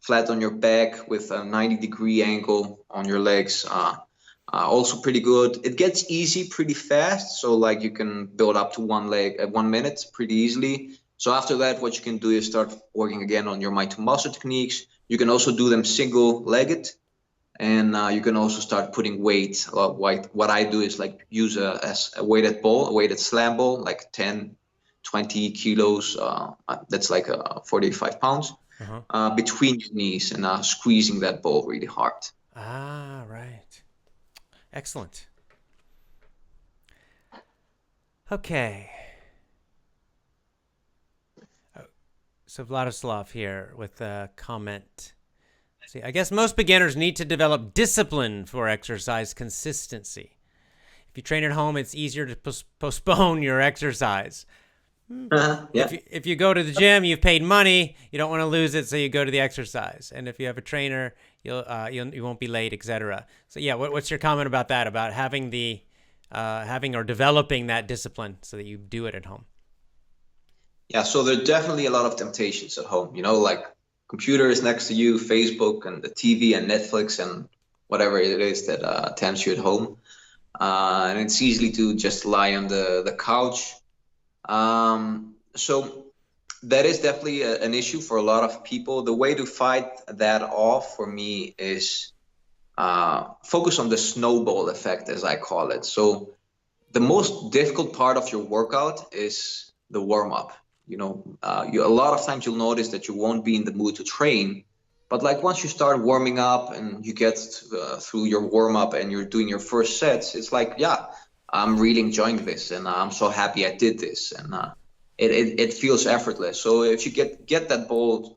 flat on your back with a 90-degree angle on your legs. Also pretty good. It gets easy pretty fast. So like you can build up to one leg at 1 minute pretty easily. So after that, what you can do is start working again on your mind to muscle techniques. You can also do them single-legged. And you can also start putting weight. What I do is like use a weighted ball, a weighted slam ball, like 10, 20 kilos. That's like 45 pounds between your knees and squeezing that ball really hard. Ah, right. Excellent. Okay. So Vladislav here with a comment. See, I guess most beginners need to develop discipline for exercise consistency. If you train at home, it's easier to postpone your exercise. Yeah. If you go to the gym, you've paid money, you don't want to lose it, so you go to the exercise. And if you have a trainer, you won't be late, etc. So yeah, what's your comment about that? About having or developing that discipline so that you do it at home? Yeah, so there are definitely a lot of temptations at home. Like computer is next to you, Facebook and the TV and Netflix and whatever it is that tempts you at home. And it's easy to just lie on the couch. So that is definitely an issue for a lot of people. The way to fight that off for me is focus on the snowball effect, as I call it. So the most difficult part of your workout is the warm-up. A lot of times you'll notice that you won't be in the mood to train, but like once you start warming up and you get through your warm-up and you're doing your first sets, it's like, yeah, I'm really enjoying this and I'm so happy I did this, and it feels effortless. So if you get that ball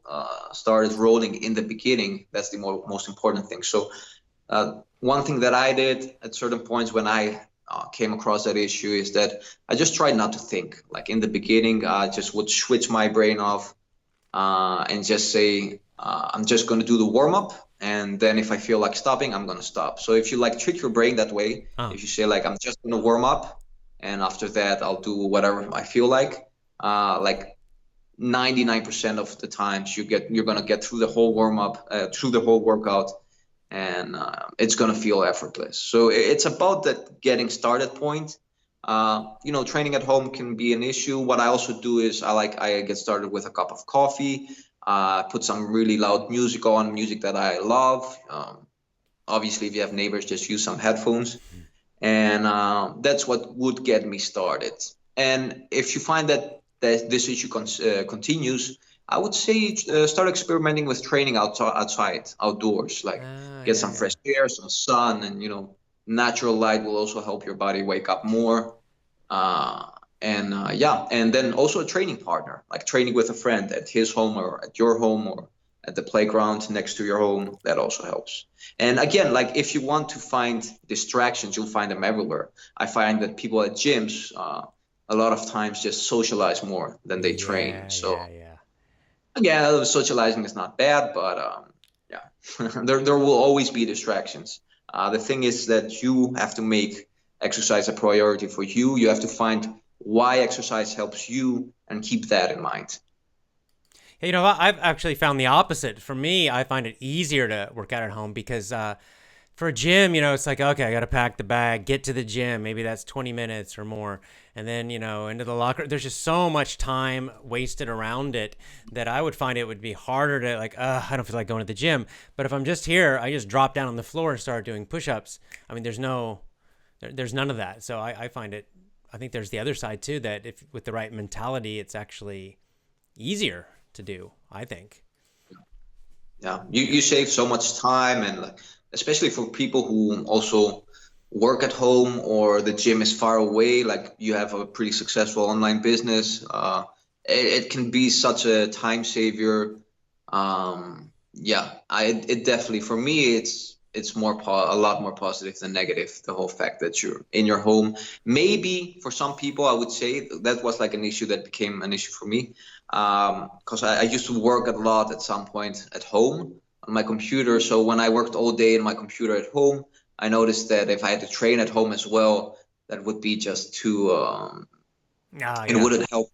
started rolling in the beginning, that's the most important thing. So one thing that I did at certain points when I came across that issue is that I just tried not to think. Like in the beginning, I just would switch my brain off and just say, I'm just going to do the warm-up. And then if I feel like stopping, I'm going to stop. So if you like trick your brain that way, if you say like, I'm just going to warm up and after that I'll do whatever I feel like 99% of the times you're going to get through the whole warm-up, through the whole workout, and it's going to feel effortless. So it's about that getting started point. Training at home can be an issue. What I also do is I get started with a cup of coffee, put some really loud music on, music that I love. Obviously, if you have neighbors, just use some headphones. And that's what would get me started. And if you find that this issue continues, I would say start experimenting with training outdoors, like get some fresh air, some sun, and natural light will also help your body wake up more. And then also a training partner, like training with a friend at his home or at your home or at the playground next to your home, that also helps. And again, like if you want to find distractions, you'll find them everywhere. I find that people at gyms a lot of times just socialize more than they train. So Yeah, socializing is not bad, but yeah, there will always be distractions. The thing is that you have to make exercise a priority for you. You have to find why exercise helps you and keep that in mind. Hey, I've actually found the opposite. For me, I find it easier to work out at home because for a gym, it's like, okay, I got to pack the bag, get to the gym. Maybe that's 20 minutes or more. And then, into the locker. There's just so much time wasted around it that I would find it would be harder to like, I don't feel like going to the gym. But if I'm just here, I just drop down on the floor and start doing push-ups. I mean, there's none of that. So I find it, I think there's the other side too, that if with the right mentality, it's actually easier to do, I think. Yeah, you save so much time, and like, especially for people who also work at home or the gym is far away, like you have a pretty successful online business. It can be such a time savior. Yeah, it definitely, for me, it's a lot more positive than negative. The whole fact that you're in your home. Maybe for some people, I would say that was like an issue that became an issue for me, because I used to work a lot at some point at home on my computer. So when I worked all day in my computer at home, I noticed that if I had to train at home as well, that would be just too, it Yeah. wouldn't help,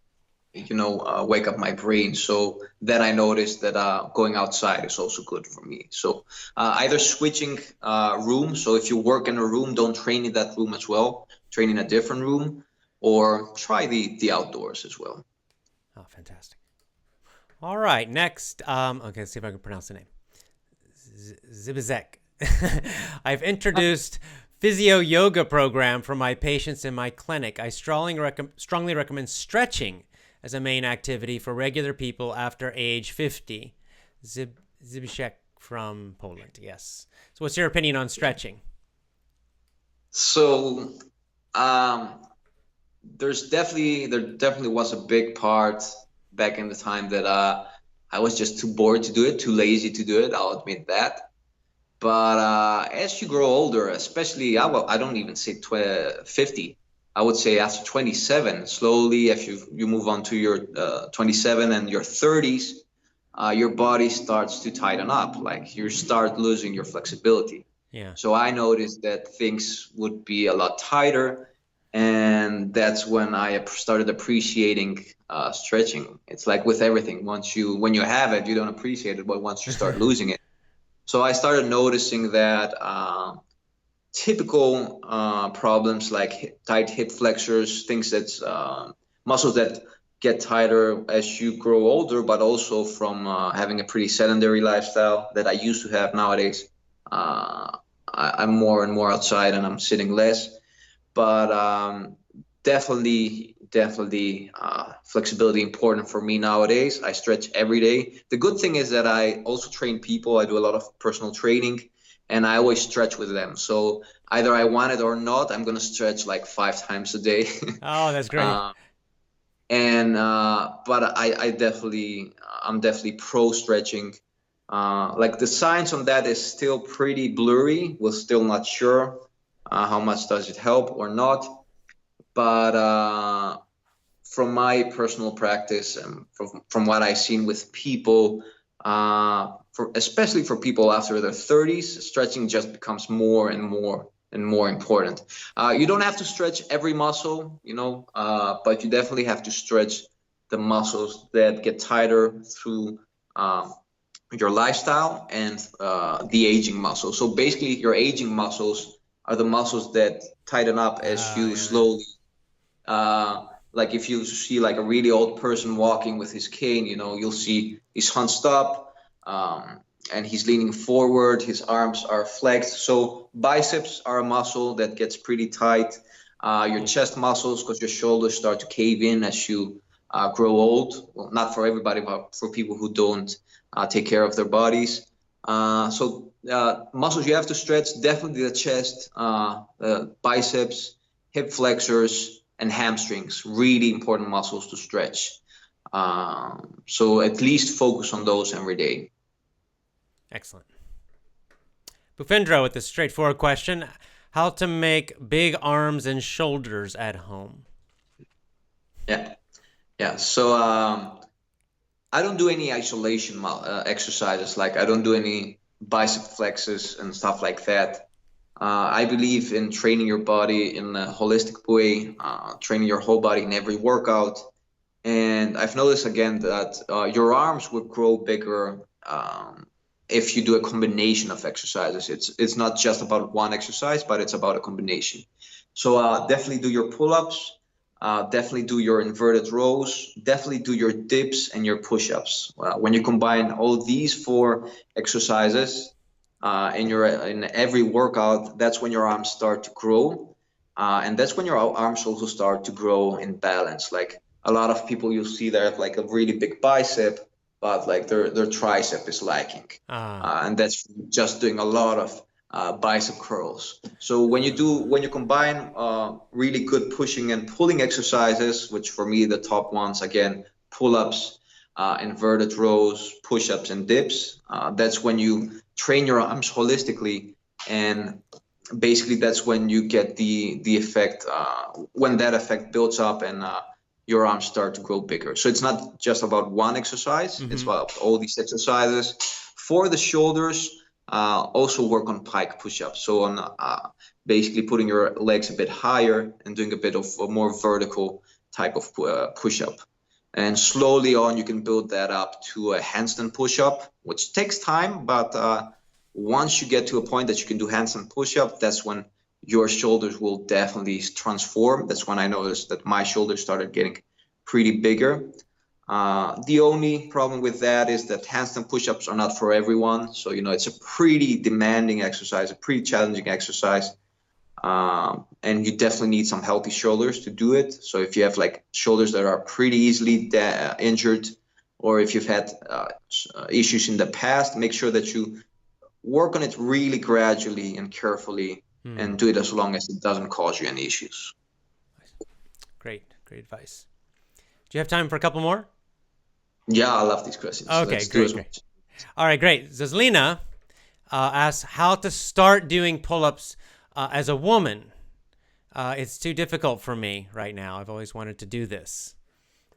wake up my brain. So then I noticed that going outside is also good for me. So either switching rooms. So if you work in a room, don't train in that room as well. Train in a different room, or try the outdoors as well. Oh, fantastic. All right, next. Okay, let's see if I can pronounce the name. Zibizek. I've introduced physio yoga program for my patients in my clinic. I strongly recommend stretching as a main activity for regular people after age 50. Zibizek from Poland, yes. So what's your opinion on stretching? So there definitely was a big part back in the time that I was just too bored to do it, too lazy to do it. I'll admit that. But as you grow older, especially, I don't even say 50. I would say after 27, slowly, if you move on to your 27 and your 30s, your body starts to tighten up. Like you start losing your flexibility. Yeah. So I noticed that things would be a lot tighter, and that's when I started appreciating stretching. It's like with everything. When you have it, you don't appreciate it, but once you start losing it. So I started noticing that typical problems like tight hip flexors, things that's muscles that get tighter as you grow older, but also from having a pretty sedentary lifestyle that I used to have nowadays. I'm more and more outside and I'm sitting less, but definitely flexibility important for me nowadays. I stretch every day. The good thing is that I also train people. I do a lot of personal training, and I always stretch with them. So either I want it or not, I'm gonna stretch like 5 times a day. Oh, that's great. But I'm definitely pro stretching. Like the science on that is still pretty blurry. We're still not sure how much does it help or not. But from my personal practice and from what I've seen with people, especially for people after their 30s, stretching just becomes more and more important. You don't have to stretch every muscle, but you definitely have to stretch the muscles that get tighter through your lifestyle and the aging muscles. So basically, your aging muscles are the muscles that tighten up as you slowly. Like if you see like a really old person walking with his cane, you'll see he's hunched up, and he's leaning forward. His arms are flexed. So biceps are a muscle that gets pretty tight. Your chest muscles, because your shoulders start to cave in as you grow old. Well, not for everybody, but for people who don't take care of their bodies. So muscles you have to stretch, definitely the chest, the biceps, hip flexors, and hamstrings, really important muscles to stretch. So at least focus on those every day. Excellent. Bufendro with a straightforward question. How to make big arms and shoulders at home? Yeah. So I don't do any isolation exercises. Like I don't do any bicep flexes and stuff like that. I believe in training your body in a holistic way, training your whole body in every workout. And I've noticed again that your arms will grow bigger if you do a combination of exercises. It's not just about one exercise, but it's about a combination. So definitely do your pull-ups. Definitely do your inverted rows. Definitely do your dips and your push-ups. When you combine all these four exercises in every workout, that's when your arms start to grow, and that's when your arms also start to grow in balance. Like a lot of people you'll see they have like a really big bicep, but like their tricep is lacking, and that's just doing a lot of bicep curls. So when you combine really good pushing and pulling exercises, which for me the top ones again, pull-ups, inverted rows, push-ups, and dips, that's when you train your arms holistically, and basically that's when you get the effect, when that effect builds up and your arms start to grow bigger. So it's not just about one exercise, it's about all these exercises. For the shoulders, also work on pike push-ups. So on basically putting your legs a bit higher and doing a bit of a more vertical type of push-up. And slowly on, you can build that up to a handstand push-up, which takes time, but once you get to a point that you can do handstand push-up, that's when your shoulders will definitely transform. That's when I noticed that my shoulders started getting pretty bigger. The only problem with that is that handstand push-ups are not for everyone. So, it's a pretty demanding exercise, a pretty challenging exercise. And you definitely need some healthy shoulders to do it. So if you have like shoulders that are pretty easily injured, or if you've had issues in the past, make sure that you work on it really gradually and carefully, and do it as long as it doesn't cause you any issues. Great advice. Do you have time for a couple more? Yeah, I love these questions. Okay, great. All right, great. Zazlina asks how to start doing pull-ups as a woman. It's too difficult for me right now. I've always wanted to do this.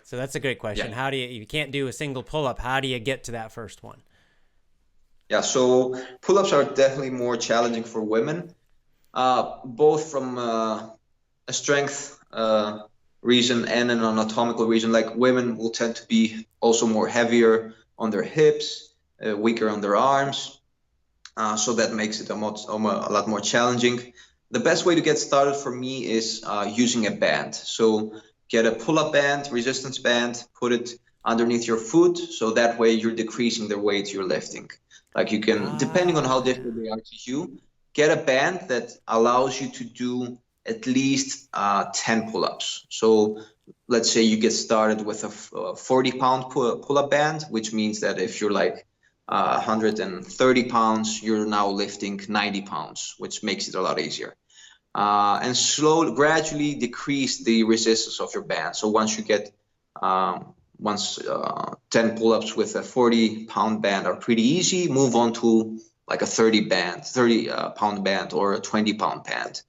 So that's a great question. Yeah. How do you can't do a single pull-up. How do you get to that first one? Yeah, so pull-ups are definitely more challenging for women, both from a strength reason and an anatomical reason. Like women will tend to be also more heavier on their hips, weaker on their arms. So that makes it a lot more challenging. The best way to get started for me is using a band. So get a pull-up band, resistance band, put it underneath your foot, so that way you're decreasing the weight you're lifting. Like you can, depending on how difficult they are to you, get a band that allows you to do at least 10 pull-ups. So let's say you get started with a 40-pound pull-up band, which means that if you're like 130 pounds, you're now lifting 90 pounds, which makes it a lot easier. And gradually decrease the resistance of your band. So once you get 10 pull-ups with a 40-pound band are pretty easy, move on to like a 30-pound band or a 20-pound band.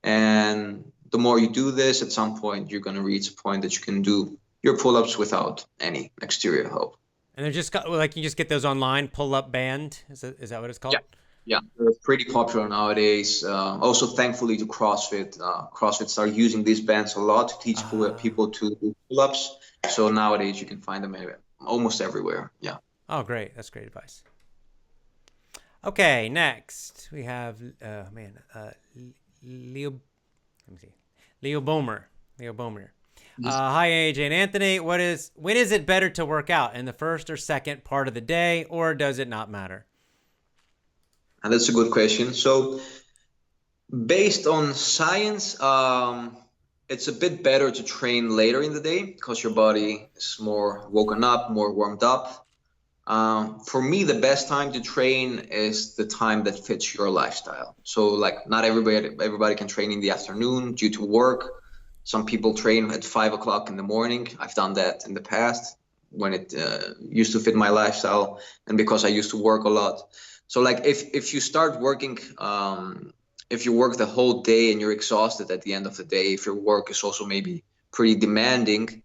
And the more you do this, at some point, you're going to reach a point that you can do your pull-ups without any exterior help. And they're just like, you just get those online, pull-up band. Is that what it's called? Yeah, they're pretty popular nowadays. Also, thankfully to CrossFit. CrossFit started using these bands a lot to teach people to do pull-ups. So nowadays you can find them almost everywhere. Yeah. Oh, great. That's great advice. Okay, next we have Leo Bomer. Hi, AJ and Anthony. When is it better to work out, in the first or second part of the day, or does it not matter? And that's a good question. So based on science, it's a bit better to train later in the day because your body is more woken up, more warmed up. For me, the best time to train is the time that fits your lifestyle. So like not everybody can train in the afternoon due to work. Some people train at 5 o'clock in the morning. I've done that in the past when it used to fit my lifestyle and because I used to work a lot. So like if you start working, if you work the whole day and you're exhausted at the end of the day, if your work is also maybe pretty demanding,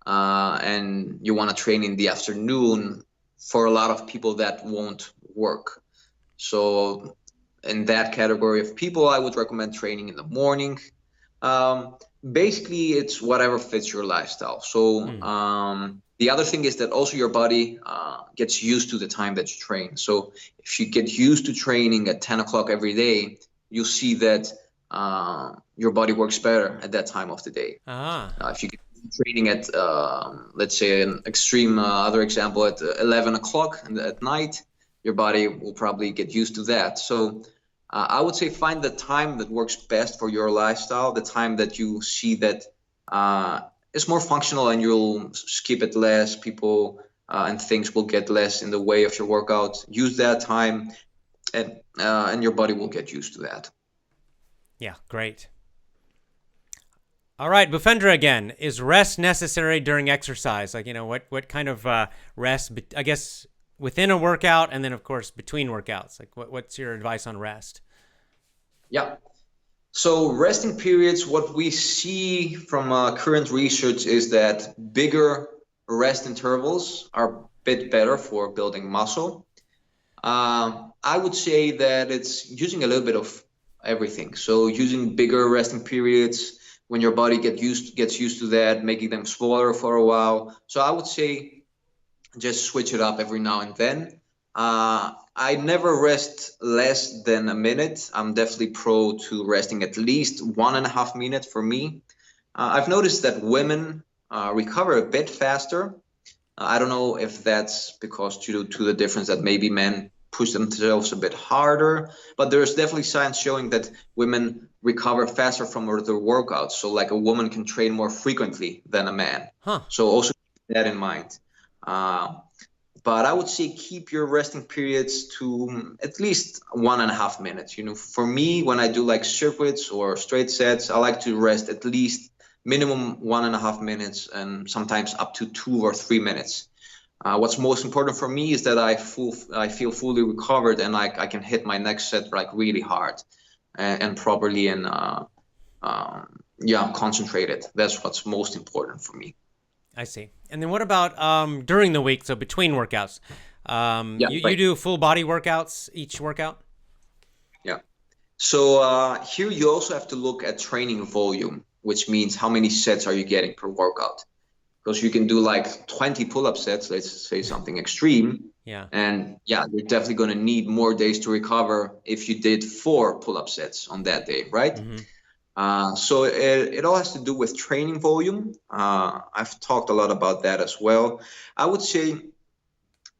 and you want to train in the afternoon, for a lot of people that won't work. So in that category of people, I would recommend training in the morning. Um, Basically, it's whatever fits your lifestyle. So the other thing is that also your body gets used to the time that you train. So if you get used to training at 10 o'clock every day, you'll see that your body works better at that time of the day. If you get training at, let's say, an extreme other example, at 11 o'clock at night, your body will probably get used to that. So I would say find the time that works best for your lifestyle, the time that you see that is more functional, and you'll skip it less. People and things will get less in the way of your workout. Use that time, and your body will get used to that. Yeah, great. All right, Bhupendra again. Is rest necessary during exercise? Like, what kind of rest, I guess, within a workout, and then, of course, between workouts? Like, what's your advice on rest? Yeah. So resting periods, what we see from current research is that bigger rest intervals are a bit better for building muscle. I would say that it's using a little bit of everything. So using bigger resting periods when your body gets used to that, making them smaller for a while. So I would say just switch it up every now and then. I never rest less than a minute. I'm definitely pro to resting at least 1.5 minutes for me. I've noticed that women recover a bit faster. I don't know if that's because due to the difference that maybe men push themselves a bit harder, but there's definitely science showing that women recover faster from their workouts. So like a woman can train more frequently than a man. So also keep that in mind. But I would say keep your resting periods to at least 1.5 minutes. For me, when I do like circuits or straight sets, I like to rest at least minimum 1.5 minutes, and sometimes up to 2 or 3 minutes. What's most important for me is that I feel fully recovered, and I can hit my next set like really hard and properly, and concentrated. That's what's most important for me. I see. And then what about during the week? So between workouts, you do full body workouts each workout? Yeah. So here you also have to look at training volume, which means how many sets are you getting per workout? Because you can do like 20 pull-up sets, let's say something extreme. Yeah. And you're definitely going to need more days to recover if you did 4 pull-up sets on that day, right? So it all has to do with training volume. I've talked a lot about that as well. I would say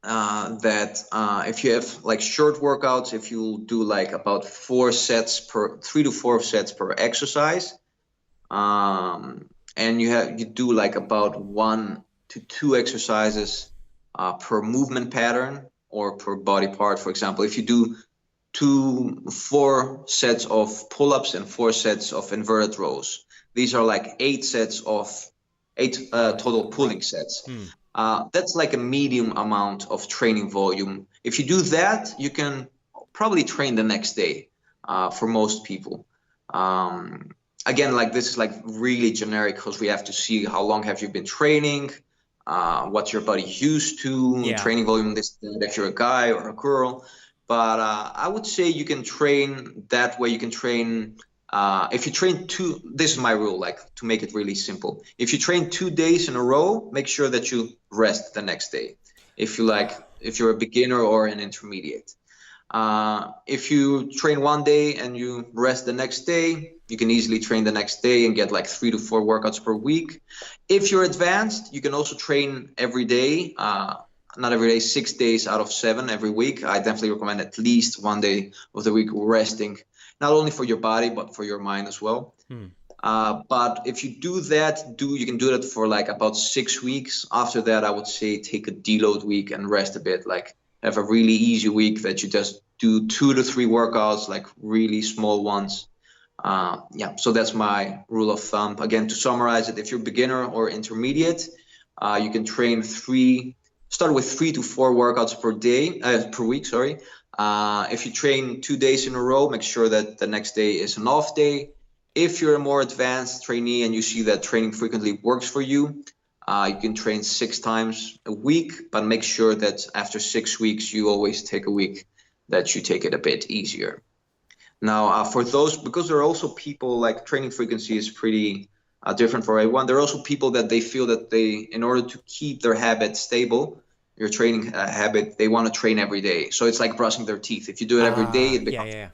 that if you have like short workouts, if you do like about 3 to 4 sets per exercise, and you do like about 1 to 2 exercises per movement pattern or per body part. For example, if you do 4 sets of pull-ups and 4 sets of inverted rows, these are like 8 total pulling sets. That's like a medium amount of training volume. If you do that, you can probably train the next day for most people. Again, like this is like really generic because we have to see how long have you been training, what's your body used to, training volume, if you're a guy or a girl. But I would say you can train that way. You can train, if you train this is my rule, like to make it really simple. If you train 2 days in a row, make sure that you rest the next day. If you're a beginner or an intermediate. If you train 1 day and you rest the next day, you can easily train the next day and get like 3 to 4 workouts per week. If you're advanced, you can also train every day. Not every day, 6 days out of 7 every week. I definitely recommend at least 1 day of the week resting, not only for your body, but for your mind as well. But if you do that, you can do that for like about 6 weeks. After that, I would say take a deload week and rest a bit. Like have a really easy week that you just do 2 to 3 workouts, like really small ones. So that's my rule of thumb. Again, to summarize it, if you're beginner or intermediate, you can start with 3 to 4 workouts per week. If you train 2 days in a row, make sure that the next day is an off day. If you're a more advanced trainee and you see that training frequently works for you, You can train 6 times a week, but make sure that after 6 weeks, you always take a week that you take it a bit easier. Now, for those, because there are also people like training frequency is pretty different for everyone. There are also people that they feel that in order to keep their habit stable, your training habit, they want to train every day. So it's like brushing their teeth. If you do it every day, it becomes easier.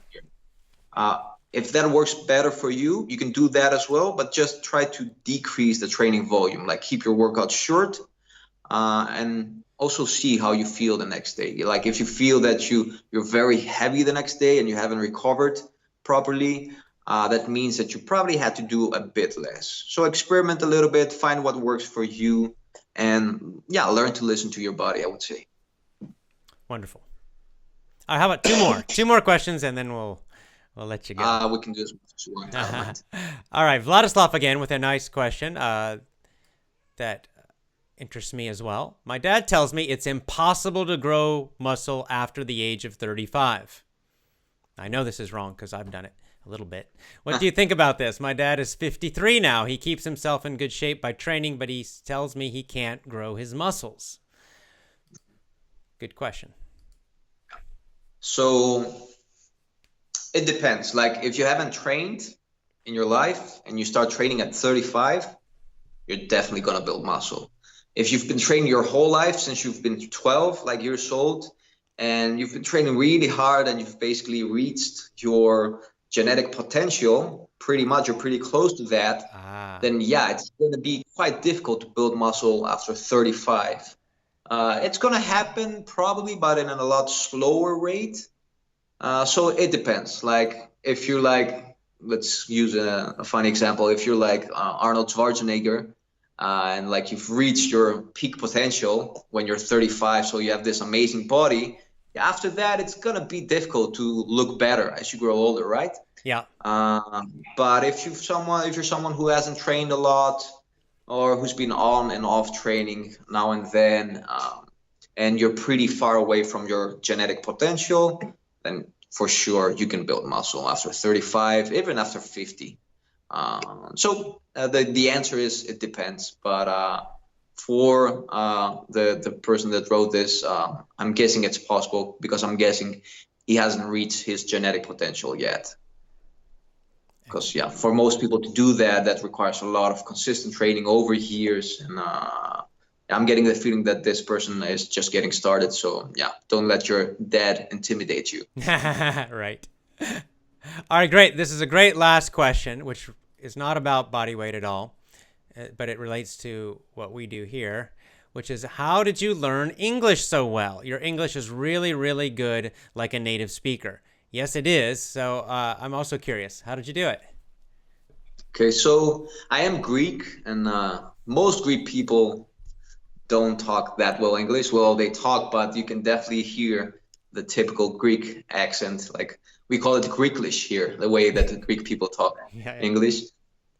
If that works better for you, you can do that as well, but just try to decrease the training volume, like keep your workout short, and also see how you feel the next day. Like if you feel that you're very heavy the next day and you haven't recovered properly, that means that you probably had to do a bit less. So experiment a little bit, find what works for you, and learn to listen to your body, I would say. Wonderful. How about two more questions, and then we'll let you go. We can do as much as you want. All right, Vladislav again with a nice question that interests me as well. My dad tells me it's impossible to grow muscle after the age of 35. I know this is wrong because I've done it a little bit. What do you think about this? My dad is 53 now. He keeps himself in good shape by training, but he tells me he can't grow his muscles. Good question. So it depends. Like if you haven't trained in your life and you start training at 35, you're definitely going to build muscle. If you've been training your whole life since you've been 12 years old, and you've been training really hard and you've basically reached your genetic potential, pretty much, or pretty close to that, then it's going to be quite difficult to build muscle after 35. It's going to happen probably, but in a lot slower rate. So it depends. Like if you're like, let's use a funny example. If you're like Arnold Schwarzenegger, and like you've reached your peak potential when you're 35, so you have this amazing body. After that, it's gonna be difficult to look better as you grow older, right? Yeah. But if you're someone who hasn't trained a lot, or who's been on and off training now and then, and you're pretty far away from your genetic potential, then for sure you can build muscle after 35, even after 50. So the answer is it depends. But for the person that wrote this, I'm guessing it's possible because I'm guessing he hasn't reached his genetic potential yet. Because for most people to do that requires a lot of consistent training over years, and I'm getting the feeling that this person is just getting started. So don't let your dad intimidate you. Right. All right, great. This is a great last question, which is not about body weight at all, but it relates to what we do here, which is how did you learn English so well? Your English is really, really good, like a native speaker. Yes, it is. So I'm also curious. How did you do it? Okay, so I am Greek, and most Greek people don't talk that well English. Well, they talk, but you can definitely hear the typical Greek accent. Like we call it Greeklish here, the way that the Greek people talk English.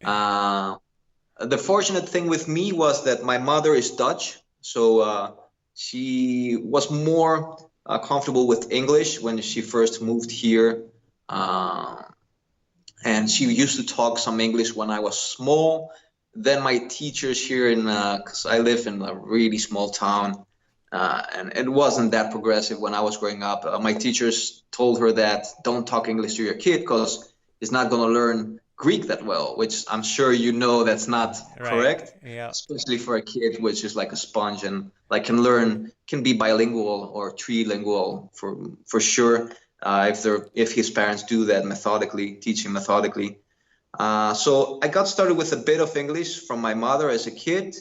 The fortunate thing with me was that my mother is Dutch, so she was more comfortable with English when she first moved here. And she used to talk some English when I was small. Then my teachers here because I live in a really small town, and it wasn't that progressive when I was growing up. My teachers told her that don't talk English to your kid because he's not going to learn Greek that well, which I'm sure you know that's not correct. Yeah. Especially for a kid, which is like a sponge and like can be bilingual or trilingual for sure. If his parents do that teach him methodically. So I got started with a bit of English from my mother as a kid.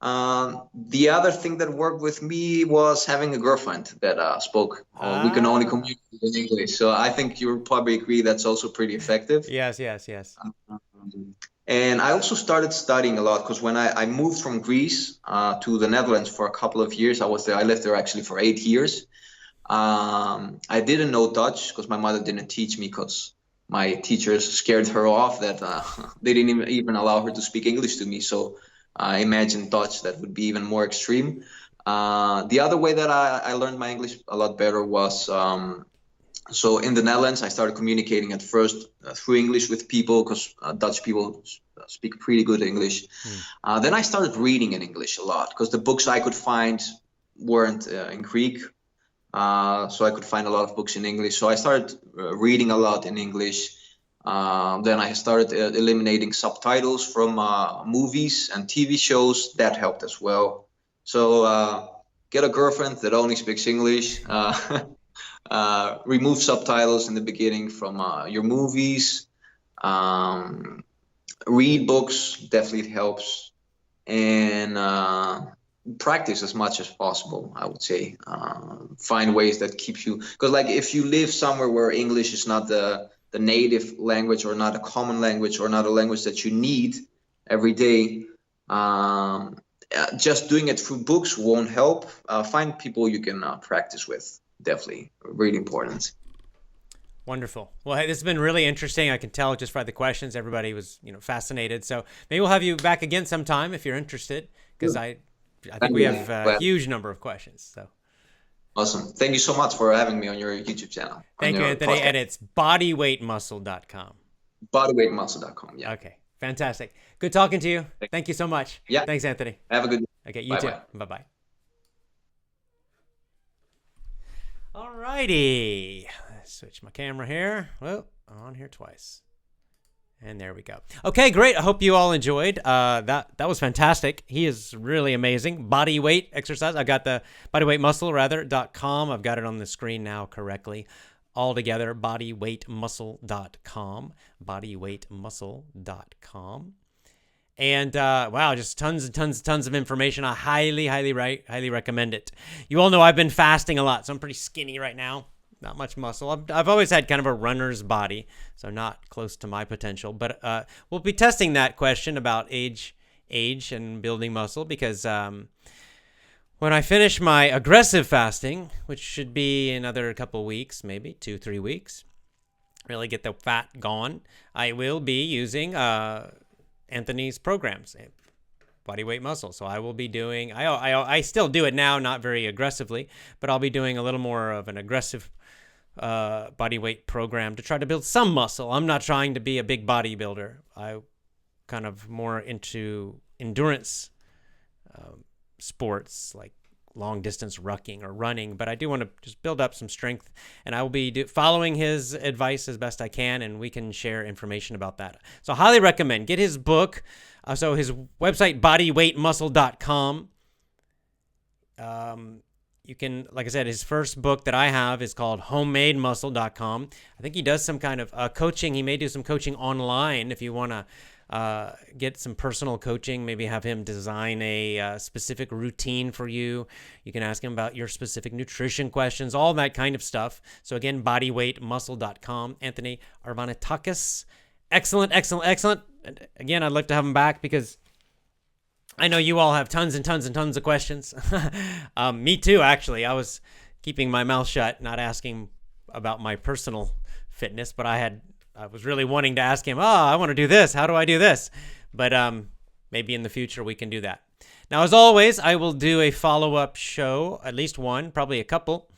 The other thing that worked with me was having a girlfriend that spoke. We can only communicate in English. So I think you'll probably agree that's also pretty effective. Yes. And I also started studying a lot because when I moved from Greece to the Netherlands for a couple of years, I lived there actually for 8 years. I didn't know Dutch because my mother didn't teach me because my teachers scared her off that they didn't even allow her to speak English to me. So I imagine Dutch, that would be even more extreme. The other way that I learned my English a lot better was So in the Netherlands, I started communicating at first through English with people, because Dutch people speak pretty good English. Then I started reading in English a lot, because the books I could find weren't in Greek. So I could find a lot of books in English. So I started reading a lot in English. Then I started eliminating subtitles from movies and TV shows. That helped as well. So get a girlfriend that only speaks English. Remove subtitles in the beginning from your movies. Read books, definitely helps. And practice as much as possible, I would say. Find ways that keep you, because like if you live somewhere where English is not the native language, or not a common language, or not a language that you need every day, just doing it through books won't help. Find people you can practice with. Definitely really important. Wonderful. Well, hey, this has been really interesting. I can tell just by the questions, everybody was, fascinated. So maybe we'll have you back again sometime if you're interested, because I think we have a huge number of questions. So awesome. Thank you so much for having me on your YouTube channel. Thank you, Anthony. Podcast. And it's bodyweightmuscle.com. Bodyweightmuscle.com. Yeah. Okay. Fantastic. Good talking to you. Thank you so much. Yeah. Thanks, Anthony. Have a good day. Okay. You too. Bye-bye. All righty. Switch my camera here. Well, on here twice. And there we go. Okay, great. I hope you all enjoyed. That was fantastic. He is really amazing. Body weight exercise. I got the bodyweightmuscle.com. I've got it on the screen now correctly. All together, bodyweightmuscle.com. Bodyweightmuscle.com. And wow, just tons and tons of information. I highly recommend it. You all know I've been fasting a lot, so I'm pretty skinny right now. Not much muscle. I've always had kind of a runner's body, so not close to my potential. But we'll be testing that question about age and building muscle, because when I finish my aggressive fasting, which should be another couple weeks, maybe 2-3 weeks, really get the fat gone, I will be using Anthony's programs, Body Weight Muscle. So I will be doing, I still do it now, not very aggressively, but I'll be doing a little more of an aggressive body weight program to try to build some muscle. I'm not trying to be a big bodybuilder. I kind of more into endurance sports like long distance rucking or running, but I do want to just build up some strength, and I will be following his advice as best I can, and we can share information about that. So I highly recommend, get his book. So his website, bodyweightmuscle.com. You can, like I said, his first book that I have is called homemademuscle.com. I think he does some kind of coaching. He may do some coaching online if you want to get some personal coaching, maybe have him design a specific routine for you. You can ask him about your specific nutrition questions, all that kind of stuff. So again, bodyweightmuscle.com. Anthony Arvanitakis. Excellent. Again, I'd like to have him back because I know you all have tons and tons of questions. Me too, actually. I was keeping my mouth shut, not asking about my personal fitness, but I was really wanting to ask him, I want to do this. How do I do this? But maybe in the future we can do that. Now, as always, I will do a follow-up show, at least one, probably a couple,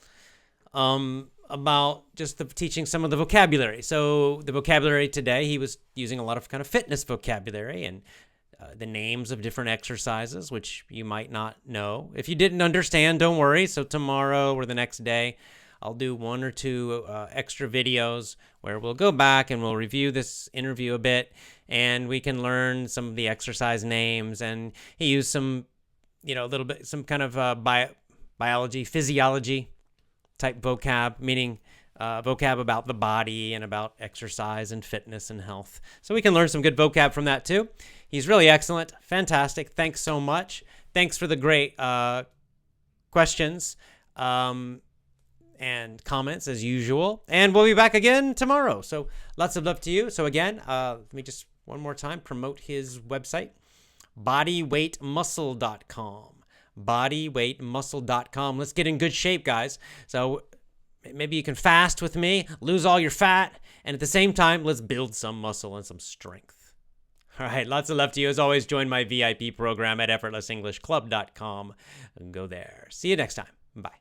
about just teaching some of the vocabulary. So the vocabulary today, he was using a lot of kind of fitness vocabulary and the names of different exercises, which you might not know. If you didn't understand, don't worry. So tomorrow or the next day, I'll do 1 or 2 extra videos where we'll go back and we'll review this interview a bit, and we can learn some of the exercise names. And he used some, a little bit, some kind of biology, physiology type vocab, meaning vocab about the body and about exercise and fitness and health. So we can learn some good vocab from that too. He's really excellent. Fantastic. Thanks so much. Thanks for the great questions and comments as usual. And we'll be back again tomorrow. So lots of love to you. So again, let me just one more time promote his website, bodyweightmuscle.com. Bodyweightmuscle.com. Let's get in good shape, guys. So maybe you can fast with me, lose all your fat, and at the same time, let's build some muscle and some strength. All right, lots of love to you. As always, join my VIP program at effortlessenglishclub.com. Go there. See you next time. Bye.